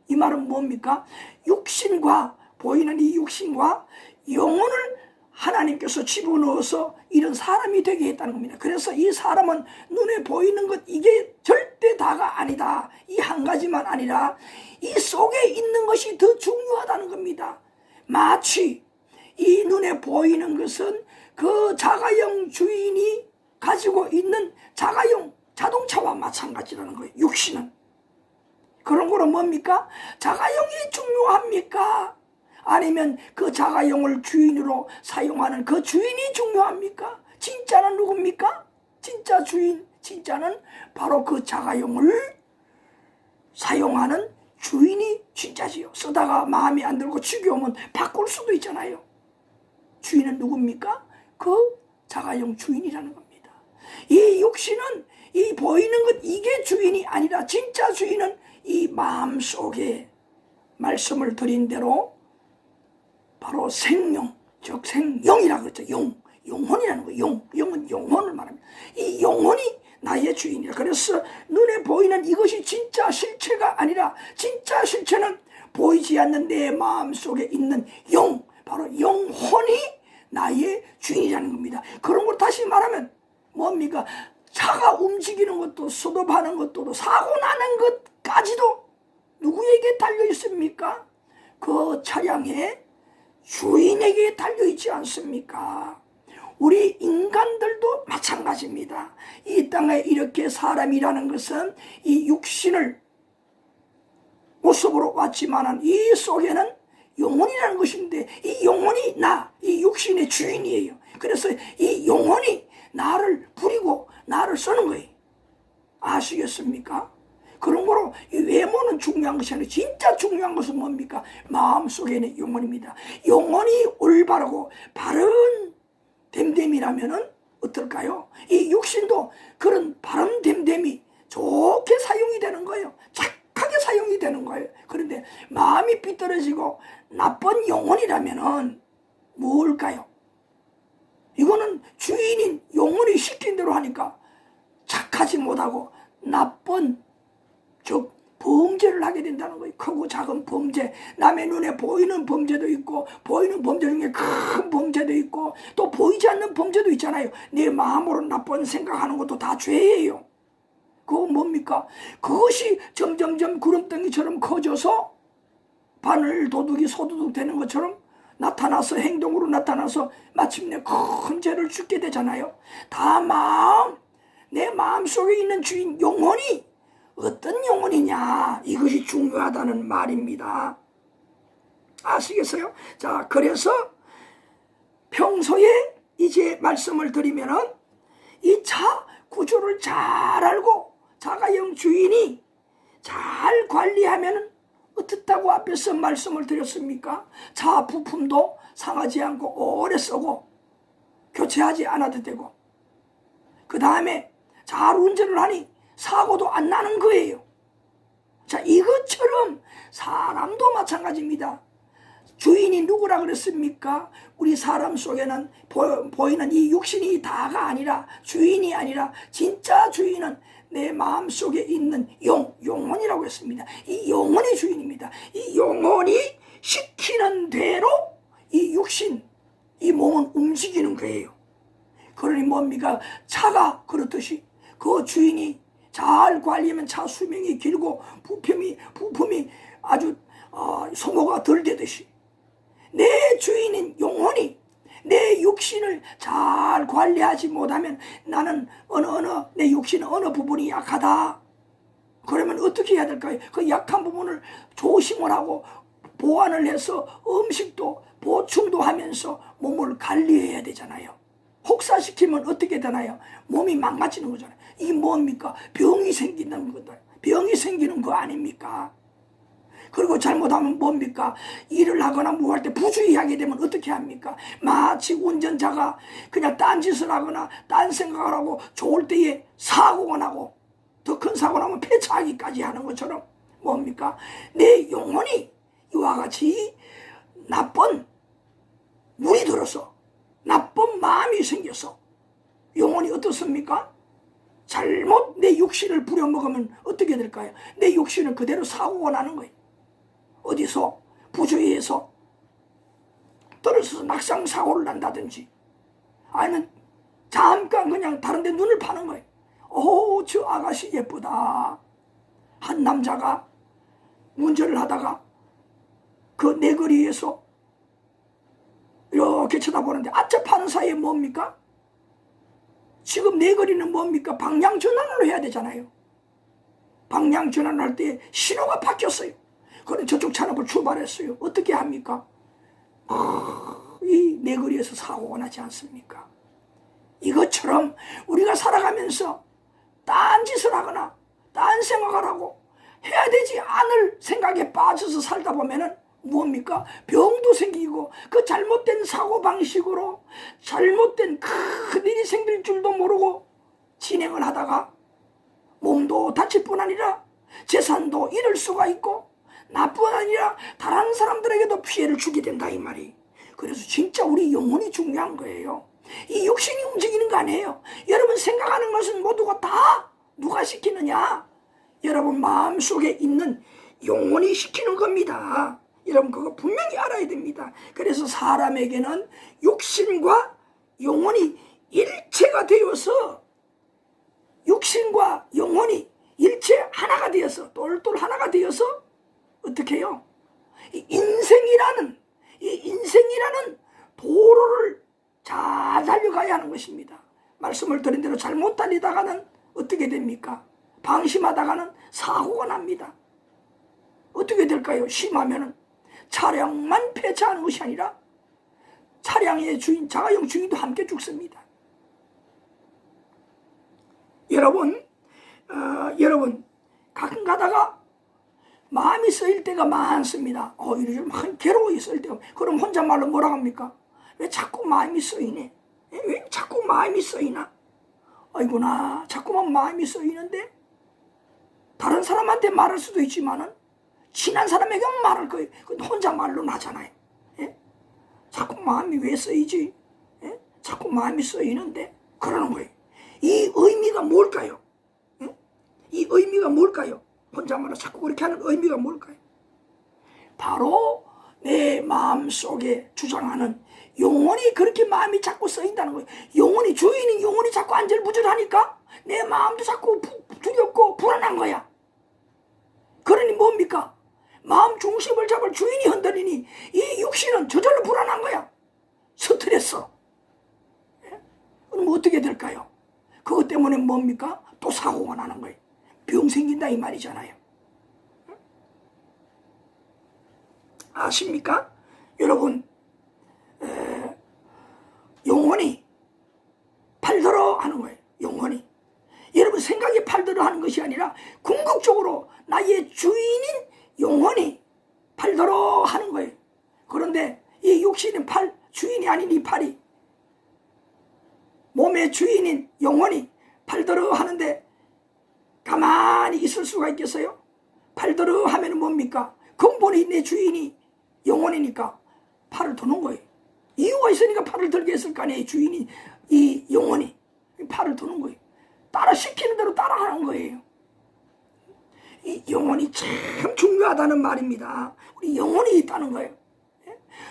A: 이 말은 뭡니까? 육신과 보이는 이 육신과 영혼을 하나님께서 집어넣어서 이런 사람이 되게 했다는 겁니다. 그래서 이 사람은 눈에 보이는 것 이게 절대 다가 아니다. 이 한 가지만 아니라 이 속에 있는 것이 더 중요하다는 겁니다. 마치 이 눈에 보이는 것은 그 자가용 주인이 가지고 있는 자가용 자동차와 마찬가지라는 거예요. 육신은. 그런 거는 뭡니까? 자가용이 중요합니까? 아니면 그 자가용을 주인으로 사용하는 그 주인이 중요합니까? 진짜는 누굽니까? 진짜 주인, 진짜는 바로 그 자가용을 사용하는 주인이 진짜지요. 쓰다가 마음에 안 들고 지겨우면 바꿀 수도 있잖아요. 주인은 누굽니까? 그 자가용 주인이라는 겁니다. 이 육신은 이 보이는 것 이게 주인이 아니라 진짜 주인은 이 마음속에 말씀을 드린 대로 바로 생명, 즉 생영이라고 그랬죠. 영혼이라는 거예요. 영은 영혼을 말합니다. 이 영혼이 나의 주인이라. 그래서 눈에 보이는 이것이 진짜 실체가 아니라 진짜 실체는 보이지 않는 내 마음속에 있는 영, 바로 영혼이 나의 주인이라는 겁니다. 그런 걸 다시 말하면 뭡니까? 차가 움직이는 것도 수도하는 것도 사고 나는 것까지도 누구에게 달려 있습니까? 그 차량의 주인에게 달려 있지 않습니까? 우리 인간들도 마찬가지입니다. 이 땅에 이렇게 사람이라는 것은 이 육신을 모습으로 왔지만은 이 속에는 영혼이라는 것인데 이 영혼이 이 육신의 주인이에요. 그래서 이 영혼이 나를 부리고 나를 쓰는 거예요. 아시겠습니까? 그런 거로 이 외모는 중요한 것이 아니라 진짜 중요한 것은 뭡니까? 마음속에 있는 영혼입니다. 영혼이 올바르고 바른 됨됨이라면은 어떨까요? 이 육신도 그런 바른 됨됨이 좋게 사용이 되는 거예요. 착하게 사용이 되는 거예요. 그런데 마음이 삐뚤어지고 나쁜 영혼이라면은 뭘까요? 이거는 주인인 영혼이 시킨 대로 하니까 착하지 못하고 나쁜 즉 범죄를 하게 된다는 거예요. 크고 작은 범죄, 남의 눈에 보이는 범죄도 있고 보이는 범죄 중에 큰 범죄도 있고 또 보이지 않는 범죄도 있잖아요. 내 마음으로 나쁜 생각하는 것도 다 죄예요. 그거 뭡니까? 그것이 점점점 구름덩이처럼 커져서 바늘 도둑이 소도둑 되는 것처럼 나타나서 행동으로 나타나서 마침내 큰 죄를 짓게 되잖아요. 다 내 마음속에 있는 주인 영혼이 어떤 영혼이냐, 이것이 중요하다는 말입니다. 아시겠어요? 자, 그래서 평소에 이제 말씀을 드리면은 이 차 구조를 잘 알고 자가용 주인이 잘 관리하면은 어떻다고 앞에서 말씀을 드렸습니까? 차 부품도 상하지 않고 오래 쓰고 교체하지 않아도 되고 그 다음에 잘 운전을 하니 사고도 안 나는 거예요. 자, 이것처럼 사람도 마찬가지입니다. 주인이 누구라 그랬습니까? 우리 사람 속에는 보이는 이 육신이 다가 아니라 주인이 아니라 진짜 주인은 내 마음속에 있는 영혼이라고 했습니다. 이 영혼이 주인입니다. 이 영혼이 시키는 대로 이 육신, 이 몸은 움직이는 거예요. 그러니 뭡니까? 차가 그렇듯이 그 주인이 잘 관리하면 차 수명이 길고 부품이 아주 소모가 덜 되듯이 내 주인인 영혼이 내 육신을 잘 관리하지 못하면 나는 내 육신은 어느 부분이 약하다. 그러면 어떻게 해야 될까요? 그 약한 부분을 조심을 하고 보완을 해서 음식도 보충도 하면서 몸을 관리해야 되잖아요. 혹사시키면 어떻게 되나요? 몸이 망가지는 거잖아요. 이게 뭡니까? 병이 생기는 거다. 병이 생기는 거 아닙니까? 그리고 잘못하면 뭡니까? 일을 하거나 뭐 할 때 부주의하게 되면 어떻게 합니까? 마치 운전자가 그냥 딴짓을 하거나 딴 생각을 하고 좋을 때에 사고가 나고 더 큰 사고 나면 폐차하기까지 하는 것처럼 뭡니까? 내 영혼이 이와 같이 나쁜 물이 들어서 나쁜 마음이 생겨서 영혼이 어떻습니까? 잘못 내 육신을 부려먹으면 어떻게 될까요? 내 육신은 그대로 사고가 나는 거예요. 어디서 부주의해서 떨어져서 낙상사고를 난다든지 아니면 잠깐 그냥 다른 데 눈을 파는 거예요. 오, 저 아가씨 예쁘다. 한 남자가 운전을 하다가 그 내거리에서 이렇게 쳐다보는데 아차 파는 사이에 뭡니까? 지금 내거리는 뭡니까? 방향 전환을 해야 되잖아요. 방향 전환할 때 신호가 바뀌었어요. 그럼 저쪽 차량을 출발했어요. 어떻게 합니까? 이 내거리에서 사고가 나지 않습니까? 이것처럼 우리가 살아가면서 딴 짓을 하거나 딴 생각을 하고 해야 되지 않을 생각에 빠져서 살다 보면은 뭡니까? 병도 생기고 그 잘못된 사고방식으로 잘못된 큰일이 생길 줄도 모르고 진행을 하다가 몸도 다칠 뿐 아니라 재산도 잃을 수가 있고 나뿐 아니라 다른 사람들에게도 피해를 주게 된다 이 말이. 그래서 진짜 우리 영혼이 중요한 거예요. 이 육신이 움직이는 거 아니에요. 여러분 생각하는 것은 모두가 다 누가 시키느냐? 여러분 마음속에 있는 영혼이 시키는 겁니다. 여러분 그거 분명히 알아야 됩니다. 그래서 사람에게는 육신과 영혼이 일체가 되어서 육신과 영혼이 일체 하나가 되어서 똘똘 하나가 되어서 어떻게 해요? 이 인생이라는 도로를 잘 달려가야 하는 것입니다. 말씀을 드린 대로 잘못 달리다가는 어떻게 됩니까? 방심하다가는 사고가 납니다. 어떻게 될까요? 심하면은 차량만 폐차하는 것이 아니라 차량의 주인, 자가용 주인도 함께 죽습니다. 여러분 가끔 가다가 마음이 쓰일 때가 많습니다. 이러지 막 괴로워 쓰일 때가. 그럼 혼잣말로 뭐라 합니까? 왜 자꾸 마음이 쓰이네? 왜 자꾸 마음이 쓰이나? 아이구나, 자꾸만 마음이 쓰이는데 다른 사람한테 말할 수도 있지만은 친한 사람에게 말할 거예요. 혼잣말로 나잖아요. 예? 자꾸 마음이 왜 쓰이지? 예? 자꾸 마음이 쓰이는데 그러는 거예요. 이 의미가 뭘까요? 예? 이 의미가 뭘까요? 혼잣말로 자꾸 그렇게 하는 의미가 뭘까요? 바로 내 마음속에 주장하는 영혼이 그렇게 마음이 자꾸 쓰인다는 거예요. 주인인 영혼이 자꾸 안절부절하니까 내 마음도 자꾸 두렵고 불안한 거야. 그러니 뭡니까? 마음 중심을 잡을 주인이 흔들리니 이 육신은 저절로 불안한 거야. 스트레스. 예? 그럼 어떻게 될까요? 그것 때문에 뭡니까? 또 사고가 나는 거예요. 병 생긴다 이 말이잖아요. 아십니까? 여러분, 영혼이 팔들어 하는 거예요. 영혼이. 여러분 생각이 팔들어 하는 것이 아니라 궁극적으로 나의 주인인 영혼이 팔들어 하는 거예요. 그런데 이 육신은 주인이 아닌 이 팔이 몸의 주인인 영혼이 팔들어 하는데 가만히 있을 수가 있겠어요? 팔들어 하면 뭡니까? 근본이 내 주인이 영혼이니까 팔을 드는 거예요. 이유가 있으니까 팔을 들게 했을 거 아니에요. 주인이 이 영혼이 팔을 드는 거예요. 따라 시키는 대로 따라 하는 거예요. 이 영혼이 참 중요하다는 말입니다. 우리 영혼이 있다는 거예요.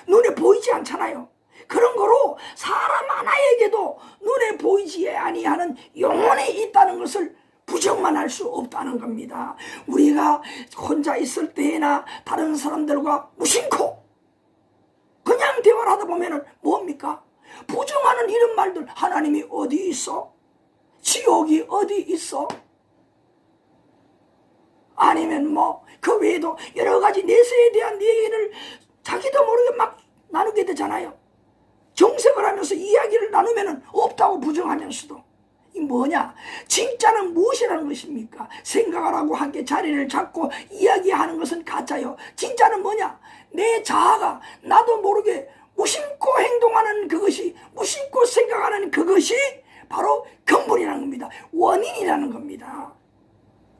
A: 눈에 보이지 않잖아요. 그런 거로 사람 하나에게도 눈에 보이지 아니하는 영혼이 있다는 것을 부정만 할 수 없다는 겁니다. 우리가 혼자 있을 때나 다른 사람들과 무심코 그냥 대화를 하다 보면은 뭡니까? 부정하는 이런 말들, 하나님이 어디 있어? 지옥이 어디 있어? 아니면 그 외에도 여러 가지 내세에 대한 얘기를 자기도 모르게 막 나누게 되잖아요. 정색을 하면서 이야기를 나누면은 없다고 부정하면서도. 이 뭐냐? 진짜는 무엇이라는 것입니까? 생각을 하고 함께 자리를 잡고 이야기하는 것은 가짜요. 진짜는 뭐냐? 내 자아가 나도 모르게 무심코 행동하는 그것이, 무심코 생각하는 그것이 바로 근본이라는 겁니다. 원인이라는 겁니다.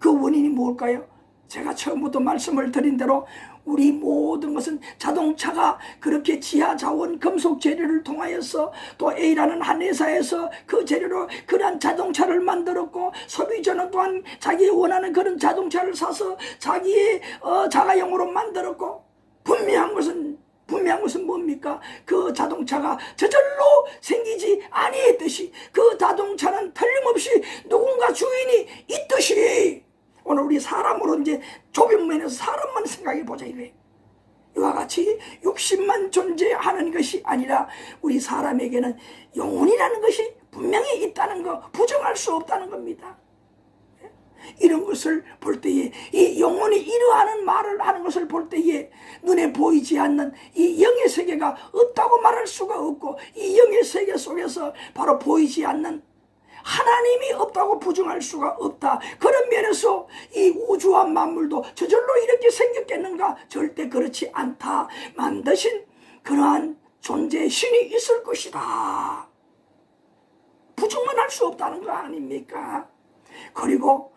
A: 그 원인이 뭘까요? 제가 처음부터 말씀을 드린 대로 우리 모든 것은 자동차가 그렇게 지하 자원 금속 재료를 통하여서 또 A라는 한 회사에서 그 재료로 그러한 자동차를 만들었고, 소비자는 또한 자기 원하는 그런 자동차를 사서 자기의 자가용으로 만들었고, 분명한 것은 뭡니까? 그 자동차가 저절로 생기지 아니했듯이 그 자동차는 틀림없이 누군가 주인이 있듯이 오늘 우리 사람으로 이제 좁은 면에서 사람만 생각해 보자 이거예요. 이와 같이 육신만 존재하는 것이 아니라 우리 사람에게는 영혼이라는 것이 분명히 있다는 거, 부정할 수 없다는 겁니다. 이런 것을 볼 때에, 이 영혼이 이러하는 말을 하는 것을 볼 때에 눈에 보이지 않는 이 영의 세계가 없다고 말할 수가 없고, 이 영의 세계 속에서 바로 보이지 않는 하나님이 없다고 부정할 수가 없다. 그런 면에서 이 우주와 만물도 저절로 이렇게 생겼겠는가? 절대 그렇지 않다. 만드신 그러한 존재의 신이 있을 것이다. 부정만 할 수 없다는 거 아닙니까? 그리고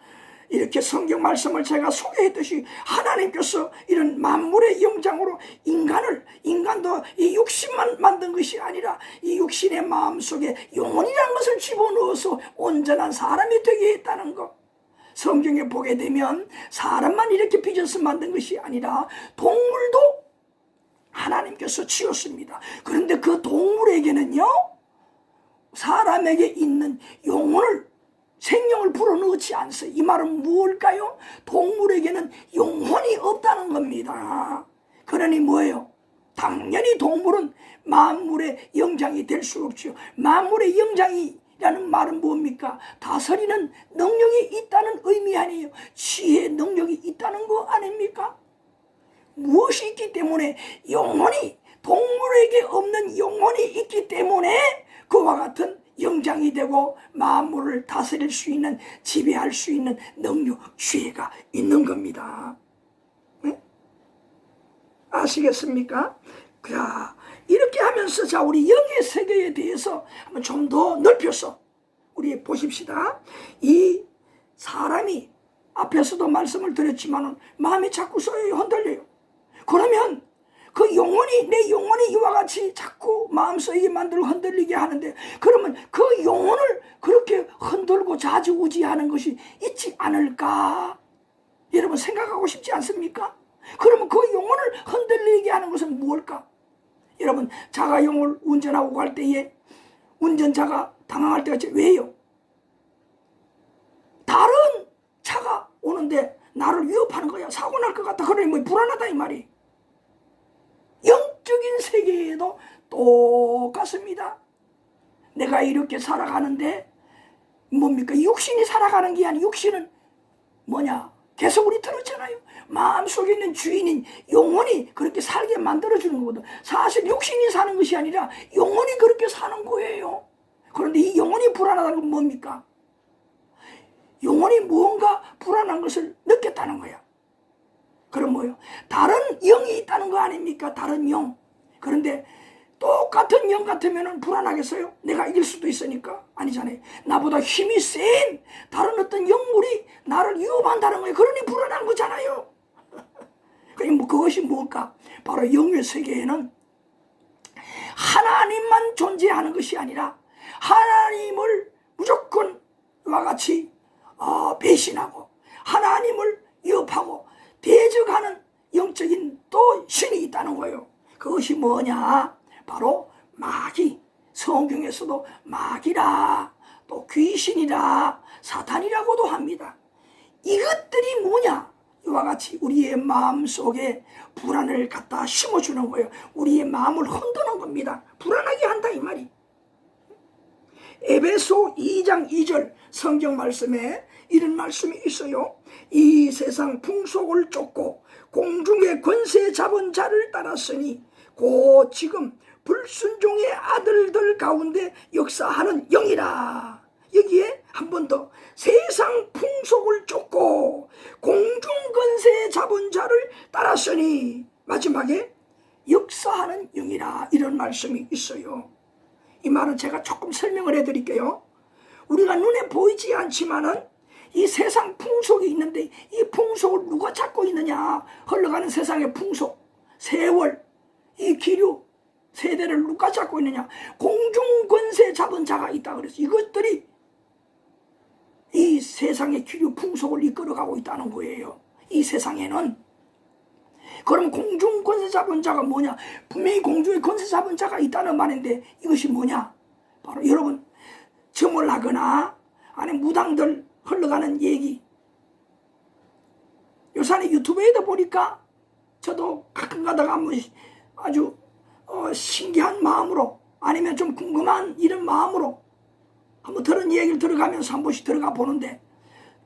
A: 이렇게 성경 말씀을 제가 소개했듯이 하나님께서 이런 만물의 영장으로 인간도 이 육신만 만든 것이 아니라 이 육신의 마음속에 영혼이라는 것을 집어넣어서 온전한 사람이 되게 했다는 것. 성경에 보게 되면 사람만 이렇게 빚어서 만든 것이 아니라 동물도 하나님께서 지었습니다. 그런데 그 동물에게는요, 사람에게 있는 영혼을, 생명을 불어넣지 않어요. 이 말은 무엇일까요? 동물에게는 영혼이 없다는 겁니다. 그러니 뭐예요? 당연히 동물은 만물의 영장이 될 수 없죠. 만물의 영장이라는 말은 뭡니까? 다스리는 능력이 있다는 의미 아니에요. 지혜의 능력이 있다는 거 아닙니까? 무엇이 있기 때문에 영혼이, 동물에게 없는 영혼이 있기 때문에 그와 같은 영장이 되고 만물을 다스릴 수 있는, 지배할 수 있는 능력, 지혜가 있는 겁니다. 네? 아시겠습니까? 자, 이렇게 하면서 자, 우리 영의 세계에 대해서 한번 좀 더 넓혀서 우리 보십시다. 이 사람이 앞에서도 말씀을 드렸지만 마음이 자꾸 흔들려요. 그러면 그 영혼이, 내 영혼이 이와 같이 자꾸 마음속에 만들고 흔들리게 하는데, 그러면 그 영혼을 그렇게 흔들고 좌지우지하는 것이 있지 않을까? 여러분 생각하고 싶지 않습니까? 그러면 그 영혼을 흔들리게 하는 것은 무엇일까? 여러분, 자가용을 운전하고 갈 때에 운전자가 당황할 때가 있죠. 왜요? 다른 차가 오는데 나를 위협하는 거야. 사고 날 것 같다. 그러니 뭐 불안하다 이 말이. 영적인 세계에도 똑같습니다. 내가 이렇게 살아가는데 뭡니까? 육신이 살아가는 게 아니라 육신은 뭐냐? 계속 우리 들었잖아요. 마음속에 있는 주인인 영혼이 그렇게 살게 만들어주는 거거든. 사실 육신이 사는 것이 아니라 영혼이 그렇게 사는 거예요. 그런데 이 영혼이 불안하다는 건 뭡니까? 영혼이 무언가 불안한 것을 느꼈다는 거야. 그럼 뭐예요? 다른 영이 있다는 거 아닙니까? 다른 영. 그런데 똑같은 영 같으면 불안하겠어요? 내가 이길 수도 있으니까. 아니잖아요. 나보다 힘이 센 다른 어떤 영물이 나를 위협한다는 거예요. 그러니 불안한 거잖아요. 그것이 뭘까? 바로 영의 세계에는 하나님만 존재하는 것이 아니라 하나님을 무조건 와 같이 배신하고 하나님을 위협하고 대적하는 영적인 또 신이 있다는 거예요. 그것이 뭐냐? 바로 마귀. 성경에서도 마귀라, 또 귀신이라, 사탄이라고도 합니다. 이것들이 뭐냐? 이와 같이 우리의 마음속에 불안을 갖다 심어주는 거예요. 우리의 마음을 흔드는 겁니다. 불안하게 한다 이 말이. 에베소 2장 2절 성경 말씀에 이런 말씀이 있어요. 이 세상 풍속을 쫓고 공중의 권세 잡은 자를 따랐으니 곧 지금 불순종의 아들들 가운데 역사하는 영이라. 여기에 한 번 더, 세상 풍속을 쫓고 공중 권세 잡은 자를 따랐으니, 마지막에 역사하는 영이라, 이런 말씀이 있어요. 이 말은 제가 조금 설명을 해드릴게요. 우리가 눈에 보이지 않지만은 이 세상 풍속이 있는데 이 풍속을 누가 잡고 있느냐? 흘러가는 세상의 풍속, 세월, 이 기류, 세대를 누가 잡고 있느냐? 공중 권세 잡은 자가 있다 그래서 이것들이 이 세상의 기류 풍속을 이끌어가고 있다는 거예요. 이 세상에는. 그럼 공중 권세 잡은 자가 뭐냐? 분명히 공중에 권세 잡은 자가 있다는 말인데 이것이 뭐냐? 바로 여러분 점을 하거나 아니면 무당들 흘러가는 얘기, 요새는 유튜브에도 보니까 저도 가끔 가다가 한 번씩 아주 신기한 마음으로 아니면 좀 궁금한 이런 마음으로 한번 들은 얘기를 들어가면서 한 번씩 들어가 보는데,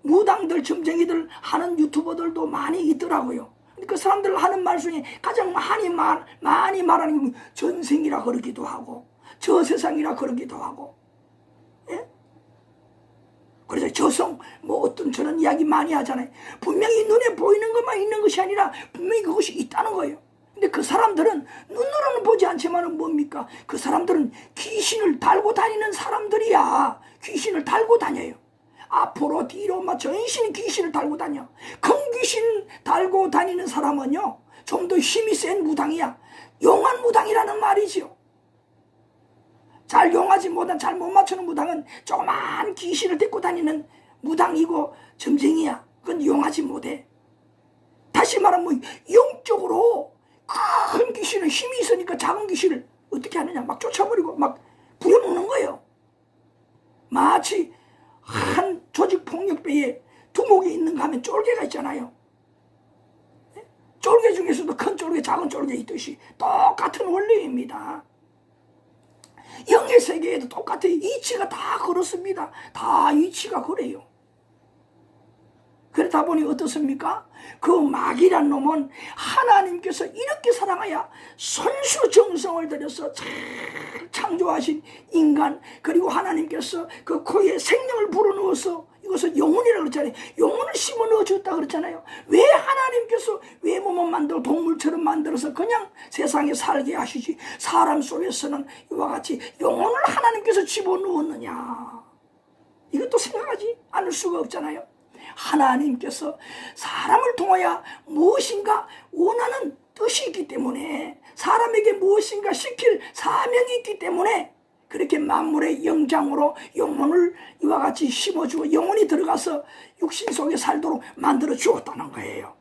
A: 무당들, 점쟁이들 하는 유튜버들도 많이 있더라고요. 그 사람들 하는 말 중에 가장 많이 말하는 게 전생이라 그러기도 하고 저 세상이라 그러기도 하고, 예? 그래서 저성 뭐 어떤 저런 이야기 많이 하잖아요. 분명히 눈에 보이는 것만 있는 것이 아니라 분명히 그것이 있다는 거예요. 근데 그 사람들은 눈으로는 보지 않지만은 뭡니까? 그 사람들은 귀신을 달고 다니는 사람들이야. 귀신을 달고 다녀요. 앞으로 뒤로 막 전신 귀신을 달고 다녀. 큰 귀신 달고 다니는 사람은요 좀 더 힘이 센 무당이야. 용한 무당이라는 말이죠. 잘 용하지 못한, 잘 못 맞추는 무당은 조그만 귀신을 데리고 다니는 무당이고 점쟁이야. 그건 용하지 못해. 다시 말하면 뭐 영적으로 큰 귀신은 힘이 있으니까 작은 귀신을 어떻게 하느냐, 막 쫓아버리고 막 부려먹는 거예요. 마치 한 조직폭력배에 두목이 있는가 하면 쫄개가 있잖아요. 쫄개 중에서도 큰 쫄개, 작은 쫄개 있듯이 똑같은 원리입니다. 영의 세계에도 똑같아요. 이치가 다 그렇습니다. 다 이치가 그래요. 그러다 보니 어떻습니까? 그 마귀란 놈은 하나님께서 이렇게 사랑하여 선수정성을 들여서 잘 창조하신 인간, 그리고 하나님께서 그 코에 생명을 불어넣어서 이것을 영혼이라고 그랬잖아요. 영혼을 심어 넣어줬다 그랬잖아요. 왜 하나님께서 외모만 만들어 동물처럼 만들어서 그냥 세상에 살게 하시지 사람 속에서는 이와 같이 영혼을 하나님께서 집어넣었느냐? 이것도 생각하지 않을 수가 없잖아요. 하나님께서 사람을 통하여 무엇인가 원하는 뜻이 있기 때문에, 사람에게 무엇인가 시킬 사명이 있기 때문에 그렇게 만물의 영장으로 영혼을 이와 같이 심어주고 영혼이 들어가서 육신 속에 살도록 만들어 주었다는 거예요.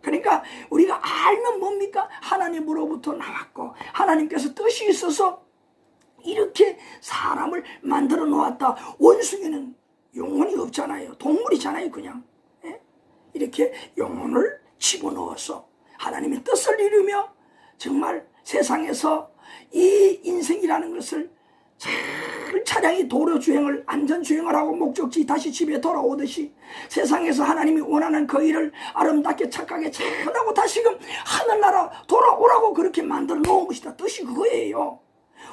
A: 그러니까 우리가 알면 뭡니까? 하나님으로부터 나왔고 하나님께서 뜻이 있어서 이렇게 사람을 만들어 놓았다. 원숭이는 영혼이 없잖아요. 동물이잖아요. 그냥 이렇게 영혼을 집어넣어서 하나님의 뜻을 이루며 정말 세상에서 이 인생이라는 것을 잘 차량이 도로주행을 안전주행을 하고 목적지 다시 집에 돌아오듯이 세상에서 하나님이 원하는 그 일을 아름답게 착하게 잘하고 다시금 하늘나라 돌아오라고 그렇게 만들어 놓은 것이다. 뜻이 그거예요.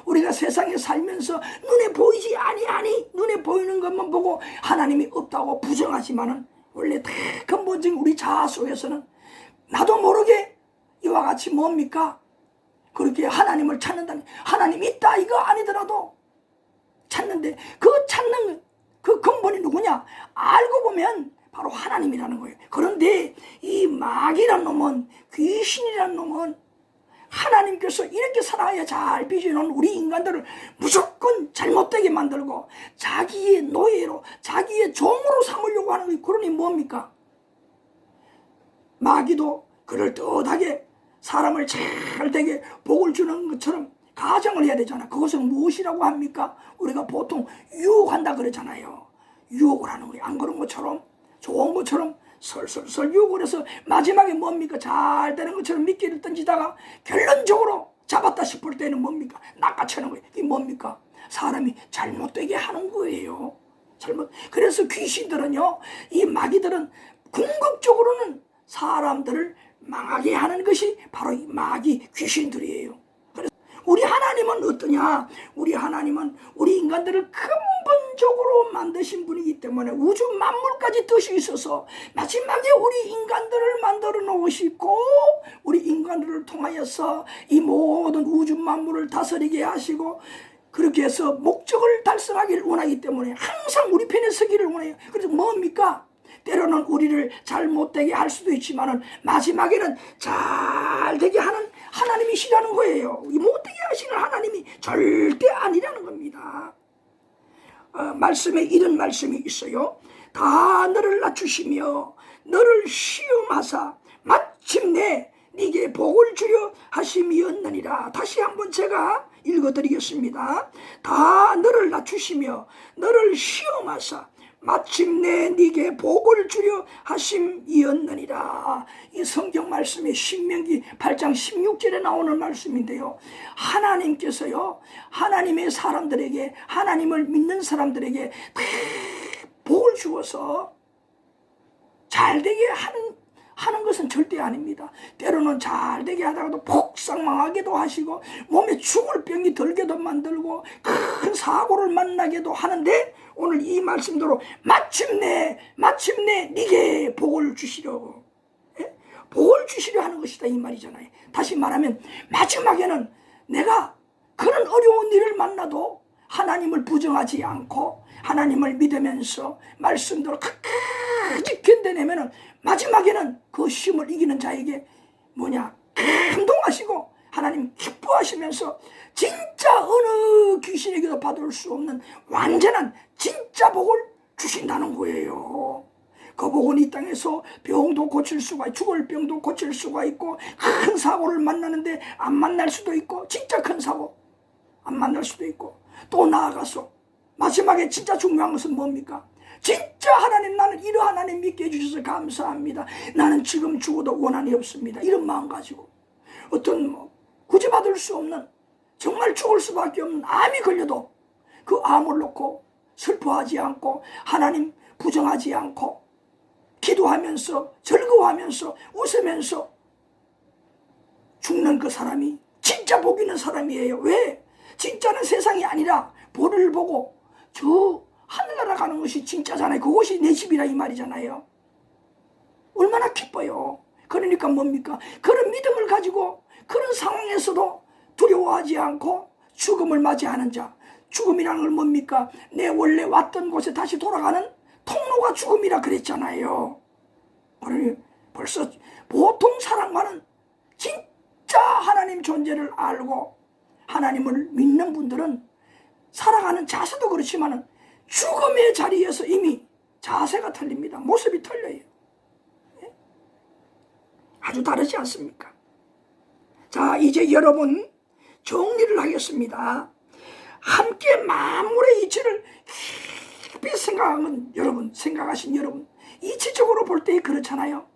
A: 우리가 세상에 살면서 눈에 보이지 아니 눈에 보이는 것만 보고 하나님이 없다고 부정하지만은 원래 다 근본적인 우리 자아 속에서는 나도 모르게 이와 같이 뭡니까? 그렇게 하나님을 찾는다는, 하나님 있다 이거 아니더라도 찾는데 그 찾는 그 근본이 누구냐? 알고 보면 바로 하나님이라는 거예요. 그런데 이 마귀란 놈은, 귀신이란 놈은 하나님께서 이렇게 사랑하여 잘 빚어놓은 우리 인간들을 무조건 잘못되게 만들고 자기의 노예로, 자기의 종으로 삼으려고 하는 거예요. 그러니 뭡니까? 마귀도 그럴듯하게 사람을 잘되게 복을 주는 것처럼 가정을 해야 되잖아. 그것은 무엇이라고 합니까? 우리가 보통 유혹한다 그러잖아요. 유혹을 하는 거예요. 안 그런 것처럼, 좋은 것처럼 설설설 유혹을 해서 마지막에 뭡니까? 잘 되는 것처럼 미끼를 던지다가 결론적으로 잡았다 싶을 때는 뭡니까? 낚아채는 거예요. 이게 뭡니까? 사람이 잘못되게 하는 거예요. 그래서 귀신들은요, 이 마귀들은 궁극적으로는 사람들을 망하게 하는 것이 바로 이 마귀 귀신들이에요. 그래서 우리 하나님은 어떠냐? 우리 하나님은 우리 인간들을 근본적으로 만드신 분이기 때문에 우주 만물까지 뜻이 있어서 마지막에 우리 인간들을 만들어 놓으시고 우리 인간들을 통하여서 이 모든 우주 만물을 다스리게 하시고 그렇게 해서 목적을 달성하기를 원하기 때문에 항상 우리 편에 서기를 원해요. 그래서 뭡니까? 때로는 우리를 잘못되게 할 수도 있지만은 마지막에는 잘되게 하는 하나님이시라는 거예요. 못되게 하시는 하나님이 절대 아니라는 겁니다. 말씀에 이런 말씀이 있어요. 다 너를 낮추시며 너를 시험하사 마침내 네게 복을 주려 하심이었느니라. 다시 한번 제가 읽어드리겠습니다. 다 너를 낮추시며 너를 시험하사 마침내 네게 복을 주려 하심이었느니라. 이 성경 말씀이 신명기 8장 16절에 나오는 말씀인데요. 하나님께서요, 하나님의 사람들에게, 하나님을 믿는 사람들에게 복을 주어서 잘되게 하는 것은 절대 아닙니다. 때로는 잘되게 하다가도 폭삭망하게도 하시고 몸에 죽을 병이 들게도 만들고 큰 사고를 만나게도 하는데 오늘 이 말씀대로 마침내 네게 복을 주시려고, 복을 주시려 하는 것이다 이 말이잖아요. 다시 말하면 마지막에는 내가 그런 어려운 일을 만나도 하나님을 부정하지 않고 하나님을 믿으면서 말씀대로 끝까지 견뎌내면은 마지막에는 그 시험을 이기는 자에게 감동하시고 하나님 기뻐하시면서 진짜 어느 귀신에게도 받을 수 없는 완전한 진짜 복을 주신다는 거예요. 거복은 이 땅에서 병도 고칠 수가, 죽을 병도 고칠 수가 있고, 큰 사고를 만나는데 안 만날 수도 있고, 진짜 큰 사고 안 만날 수도 있고, 또 나아가서 마지막에 진짜 중요한 것은 뭡니까? 진짜 하나님, 나는 이런 하나님 믿게 해주셔서 감사합니다. 나는 지금 죽어도 원한이 없습니다. 이런 마음 가지고 어떤 구제받을 수 없는, 정말 죽을 수밖에 없는 암이 걸려도 그 암을 놓고 슬퍼하지 않고 하나님 부정하지 않고 기도하면서 즐거워하면서 웃으면서 죽는 그 사람이 진짜 복 있는 사람이에요. 왜? 진짜는 세상이 아니라 볼을 보고 저 하늘나라 가는 것이 진짜잖아요. 그것이 내 집이라 이 말이잖아요. 얼마나 기뻐요. 그러니까 뭡니까? 그런 믿음을 가지고 그런 상황에서도 두려워하지 않고 죽음을 맞이하는 자. 죽음이라는 걸 뭡니까? 내 원래 왔던 곳에 다시 돌아가는 통로가 죽음이라 그랬잖아요. 그러니 벌써 보통 사람과는 진짜 하나님 존재를 알고 하나님을 믿는 분들은 살아가는 자세도 그렇지만 죽음의 자리에서 이미 자세가 틀립니다. 모습이 틀려요. 아주 다르지 않습니까? 자, 이제 여러분 정리를 하겠습니다. 함께 만물의 이치를 깊이 생각하면 여러분, 생각하신 여러분, 이치적으로 볼 때 그렇잖아요.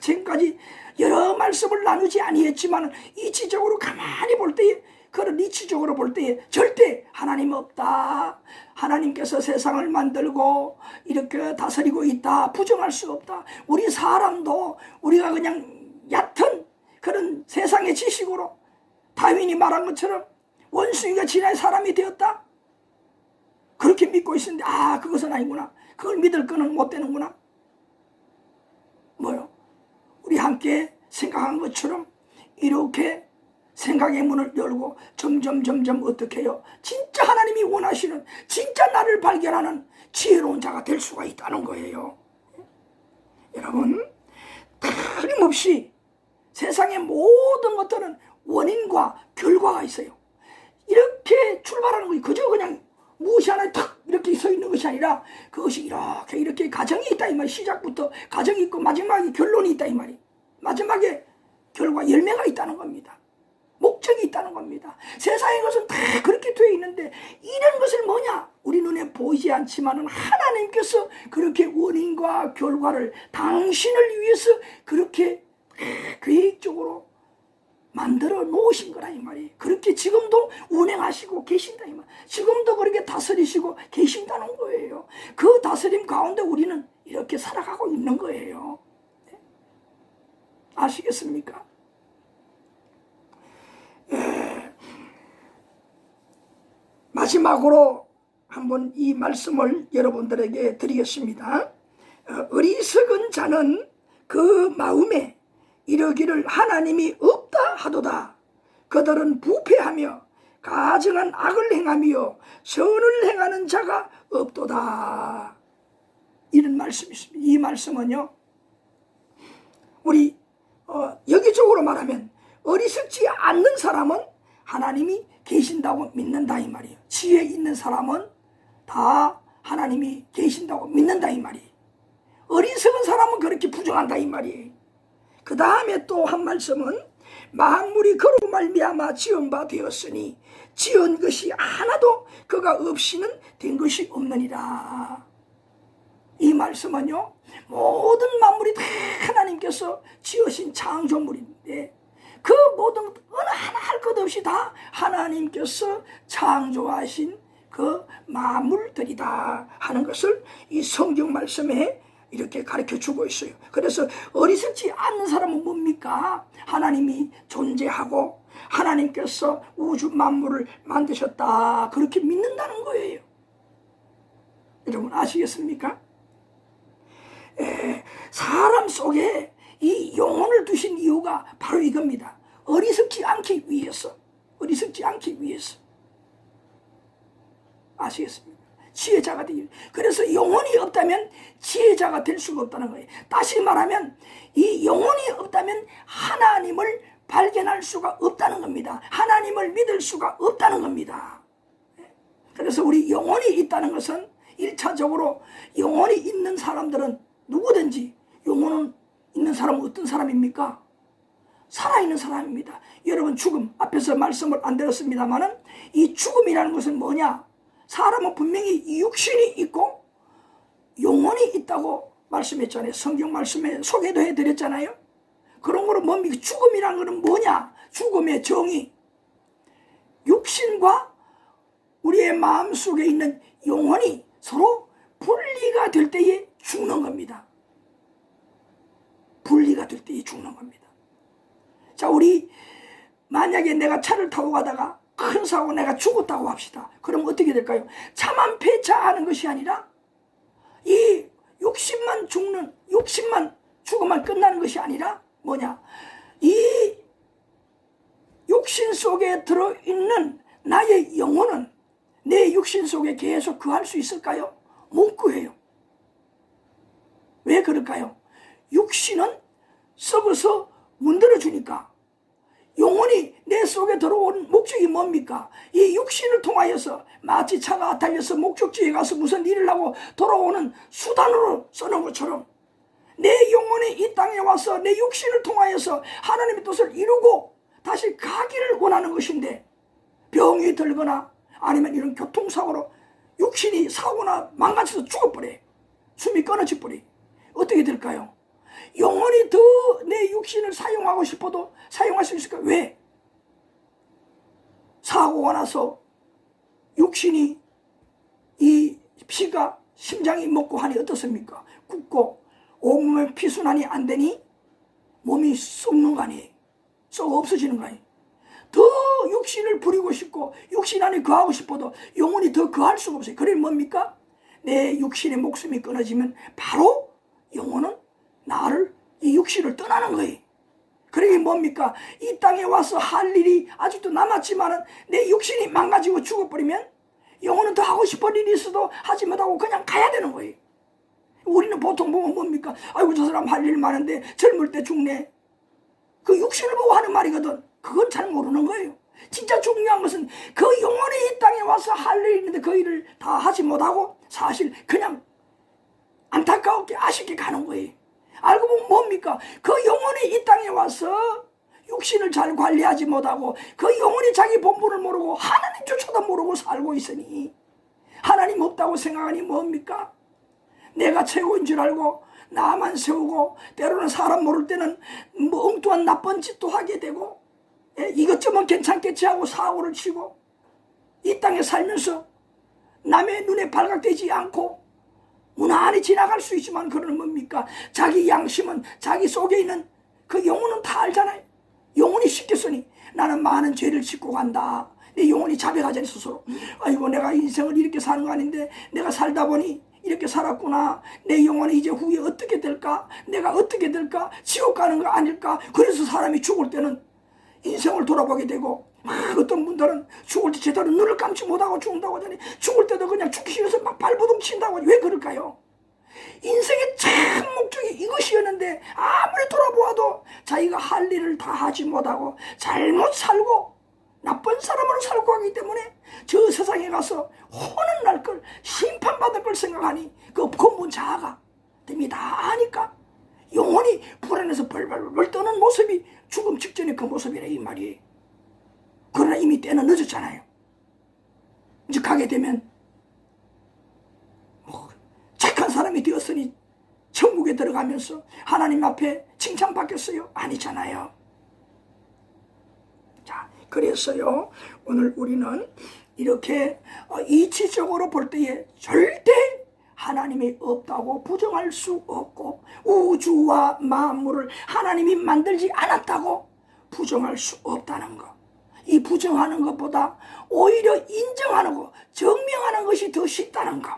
A: 지금까지 여러 말씀을 나누지 아니했지만 이치적으로 가만히 볼 때에, 그런 이치적으로 볼 때에 절대 하나님 없다, 하나님께서 세상을 만들고 이렇게 다스리고 있다, 부정할 수 없다. 우리 사람도 우리가 그냥 얕은 그런 세상의 지식으로 다윈이 말한 것처럼 원숭이가 지나의 사람이 되었다, 그렇게 믿고 있었는데 그것은 아니구나. 그걸 믿을 거는 못 되는구나. 뭐요? 우리 함께 생각한 것처럼 이렇게 생각의 문을 열고 점점 어떻게 해요? 진짜 하나님이 원하시는, 진짜 나를 발견하는 지혜로운 자가 될 수가 있다는 거예요. 여러분, 틀림없이 세상의 모든 것들은 원인과 결과가 있어요. 이렇게 출발하는 것이 그저 그냥 무엇이 하나 탁 이렇게 서 있는 것이 아니라 그것이 이렇게 과정이 있다 이 말이. 시작부터 과정이 있고 마지막에 결론이 있다 이 말이. 마지막에 결과 열매가 있다는 겁니다. 목적이 있다는 겁니다. 세상의 것은 다 그렇게 되어 있는데 이런 것을 뭐냐? 우리 눈에 보이지 않지만은 하나님께서 그렇게 원인과 결과를 당신을 위해서 그렇게 계획적으로 만들어 놓으신 거라 이 말이에요. 그렇게 지금도 운행하시고 계신다 이 말. 지금도 그렇게 다스리시고 계신다는 거예요. 그 다스림 가운데 우리는 이렇게 살아가고 있는 거예요. 아시겠습니까? 마지막으로 한번 이 말씀을 여러분들에게 드리겠습니다. 어리석은 자는 그 마음에 이러기를 하나님이 없다 하도다. 그들은 부패하며 가증한 악을 행하며 선을 행하는 자가 없도다. 이런 말씀이 있습니다. 이 말씀은요, 우리 여기적으로 말하면 어리석지 않는 사람은 하나님이 계신다고 믿는다 이 말이에요. 지혜 있는 사람은 다 하나님이 계신다고 믿는다 이 말이에요. 어리석은 사람은 그렇게 부정한다 이 말이에요. 그 다음에 또 한 말씀은 만물이 그로 말미암아 지은 바 되었으니 지은 것이 하나도 그가 없이는 된 것이 없느니라. 이 말씀은요, 모든 만물이 다 하나님께서 지으신 창조물인데 그 모든 어느 하나 할 것 없이 다 하나님께서 창조하신 그 만물들이다 하는 것을 이 성경 말씀에 이렇게 가르쳐주고 있어요. 그래서 어리석지 않는 사람은 뭡니까? 하나님이 존재하고 하나님께서 우주 만물을 만드셨다, 그렇게 믿는다는 거예요. 여러분 아시겠습니까? 사람 속에 이 영혼을 두신 이유가 바로 이겁니다. 어리석지 않기 위해서. 어리석지 않기 위해서. 아시겠습니까? 지혜자가 되기. 그래서 영혼이 없다면 지혜자가 될 수가 없다는 거예요. 다시 말하면 이 영혼이 없다면 하나님을 발견할 수가 없다는 겁니다. 하나님을 믿을 수가 없다는 겁니다. 그래서 우리 영혼이 있다는 것은 1차적으로 영혼이 있는 사람들은 누구든지 영혼은 있는 사람은 어떤 사람입니까? 살아있는 사람입니다. 여러분 죽음 앞에서 말씀을 안 드렸습니다만은 이 죽음이라는 것은 뭐냐? 사람은 분명히 육신이 있고 영혼이 있다고 말씀했잖아요. 성경 말씀에 소개도 해드렸잖아요. 그런 거로 뭡니까? 죽음이라는 것은 뭐냐? 죽음의 정의. 육신과 우리의 마음속에 있는 영혼이 서로 분리가 될 때에 죽는 겁니다. 분리가 될 때에 죽는 겁니다. 자, 우리 만약에 내가 차를 타고 가다가 큰 사고 내가 죽었다고 합시다. 그럼 어떻게 될까요? 차만 폐차하는 것이 아니라 이 욕심만 죽으면 끝나는 것이 아니라 뭐냐? 이 육신 속에 들어있는 나의 영혼은 내 육신 속에 계속 거할 수 있을까요? 못 거해요. 왜 그럴까요? 육신은 썩어서 문드러주니까. 영혼이 내 속에 들어온 목적이 뭡니까? 이 육신을 통하여서 마치 차가 달려서 목적지에 가서 무슨 일을 하고 돌아오는 수단으로 쓰는 것처럼 내 영혼이 이 땅에 와서 내 육신을 통하여서 하나님의 뜻을 이루고 다시 가기를 원하는 것인데, 병이 들거나 아니면 이런 교통사고로 육신이 사고나 망가져서 죽어버려. 숨이 끊어져 버려. 어떻게 될까요? 영혼이 더 내 육신을 사용하고 싶어도 사용할 수 있을까? 왜? 사고가 나서 육신이 이 피가 심장이 먹고 하니 어떻습니까? 굳고 온몸에 피순환이 안 되니 몸이 썩는 거 아니에요. 썩어 없어지는 거 아니에요. 더 육신을 부리고 싶고 육신 안에 거하고 싶어도 영혼이 더 거할 수가 없어요. 그래 뭡니까? 내 육신의 목숨이 끊어지면 바로 영혼은 나를 이 육신을 떠나는 거예요. 그러게 뭡니까? 이 땅에 와서 할 일이 아직도 남았지만은 내 육신이 망가지고 죽어버리면 영혼은 더 하고 싶은 일이 있어도 하지 못하고 그냥 가야 되는 거예요. 우리는 보통 보면 뭡니까? 아이고 저 사람 할 일 많은데 젊을 때 죽네. 그 육신을 보고 하는 말이거든. 그건 잘 모르는 거예요. 진짜 중요한 것은 그 영혼이 이 땅에 와서 할 일이 있는데 그 일을 다 하지 못하고 사실 그냥 안타깝게 아쉽게 가는 거예요. 알고 보면 뭡니까? 그 영혼이 이 땅에 와서 육신을 잘 관리하지 못하고 그 영혼이 자기 본분을 모르고 하나님조차도 모르고 살고 있으니 하나님 없다고 생각하니 뭡니까? 내가 최고인 줄 알고 나만 세우고 때로는 사람 모를 때는 뭐 엉뚱한 나쁜 짓도 하게 되고 이것저것 괜찮겠지 하고 사고를 치고 이 땅에 살면서 남의 눈에 발각되지 않고 무난히 지나갈 수 있지만 그거는 뭡니까? 자기 양심은 자기 속에 있는 그 영혼은 다 알잖아요. 영혼이 시켰으니 나는 많은 죄를 짓고 간다. 내 영혼이 자백하자니 스스로. 아이고 내가 인생을 이렇게 사는 거 아닌데 내가 살다 보니 이렇게 살았구나. 내 영혼이 이제 후에 어떻게 될까? 내가 어떻게 될까? 지옥 가는 거 아닐까? 그래서 사람이 죽을 때는 인생을 돌아보게 되고 어떤 분들은 죽을 때 제대로 눈을 감지 못하고 죽는다고 하더니 죽을 때도 그냥 죽기 싫어서 막 발버둥 친다고. 왜 그럴까요? 인생의 참 목적이 이것이었는데 아무리 돌아보아도 자기가 할 일을 다 하지 못하고 잘못 살고 나쁜 사람으로 살고 하기 때문에 저 세상에 가서 혼을 날 걸 심판받을 걸 생각하니 그 근본 자아가 됨이 다 아니까 영혼이 불안해서 벌벌벌 떠는 모습이 죽음 직전의 그 모습이라 이 말이에요. 그러나 이미 때는 늦었잖아요. 이제 가게 되면 착한 사람이 되었으니 천국에 들어가면서 하나님 앞에 칭찬받겠어요? 아니잖아요. 자, 그래서요 오늘 우리는 이렇게 이치적으로 볼 때에 절대 하나님이 없다고 부정할 수 없고 우주와 만물을 하나님이 만들지 않았다고 부정할 수 없다는 것. 이 부정하는 것보다 오히려 인정하는 것, 증명하는 것이 더 쉽다는 것.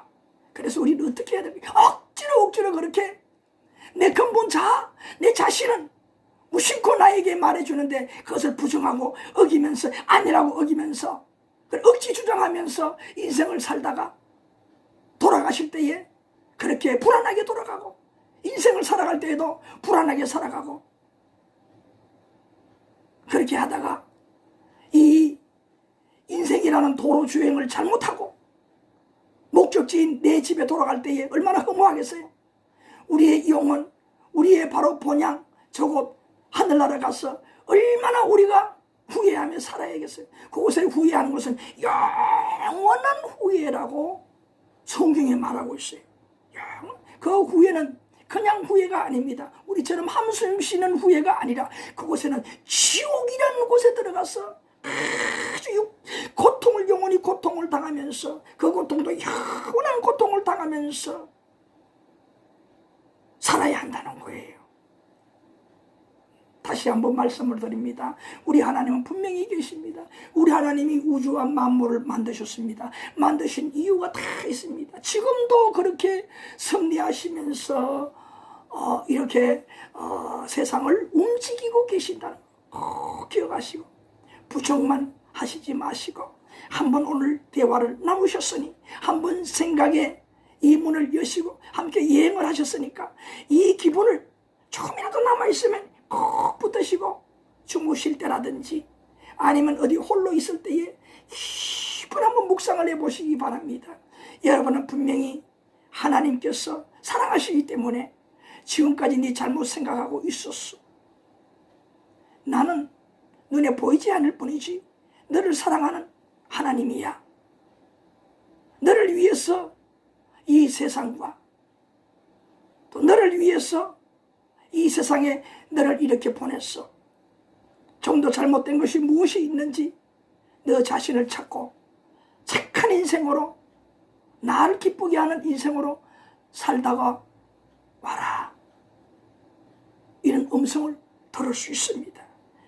A: 그래서 우리는 어떻게 해야 됩니까? 억지로 그렇게 내 근본 자아, 내 자신은 무심코 나에게 말해주는데 그것을 부정하고 어기면서 아니라고 어기면서 억지 주장하면서 인생을 살다가 돌아가실 때에 그렇게 불안하게 돌아가고 인생을 살아갈 때에도 불안하게 살아가고 그렇게 하다가 이 인생이라는 도로 주행을 잘못하고 목적지인 내 집에 돌아갈 때에 얼마나 허무하겠어요. 우리의 영혼, 우리의 바로 본향 저곳 하늘나라 가서 얼마나 우리가 후회하며 살아야겠어요. 그곳에 후회하는 것은 영원한 후회라고 성경에 말하고 있어요. 그 후회는 그냥 후회가 아닙니다. 우리처럼 한숨 쉬는 후회가 아니라 그곳에는 지옥이라는 곳에 들어가서 아주 고통을, 영원히 고통을 당하면서 그 고통도 영원한 고통을 당하면서 살아야 한다는 거예요. 다시 한번 말씀을 드립니다. 우리 하나님은 분명히 계십니다. 우리 하나님이 우주와 만물을 만드셨습니다. 만드신 이유가 다 있습니다. 지금도 그렇게 섭리하시면서 이렇게 세상을 움직이고 계신다는 거 기억하시고 부정만 하시지 마시고 한번 오늘 대화를 나누셨으니 한번 생각에 이 문을 여시고 함께 여행을 하셨으니까 이 기분을 조금이라도 남아있으면 꼭 붙드시고 주무실 때라든지 아니면 어디 홀로 있을 때에 10분 한번 묵상을 해보시기 바랍니다. 여러분은 분명히 하나님께서 사랑하시기 때문에 지금까지 네 잘못 생각하고 있었어. 나는 눈에 보이지 않을 뿐이지 너를 사랑하는 하나님이야. 너를 위해서 이 세상과 또 너를 위해서 이 세상에 너를 이렇게 보냈어. 좀 더 잘못된 것이 무엇이 있는지 너 자신을 찾고 착한 인생으로 나를 기쁘게 하는 인생으로 살다가 와라. 이런 음성을 들을 수 있습니다.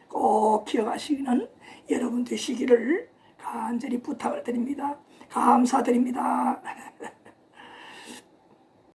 A: 꼭 기억하시는 여러분 되시기를 간절히 부탁을 드립니다. 감사드립니다.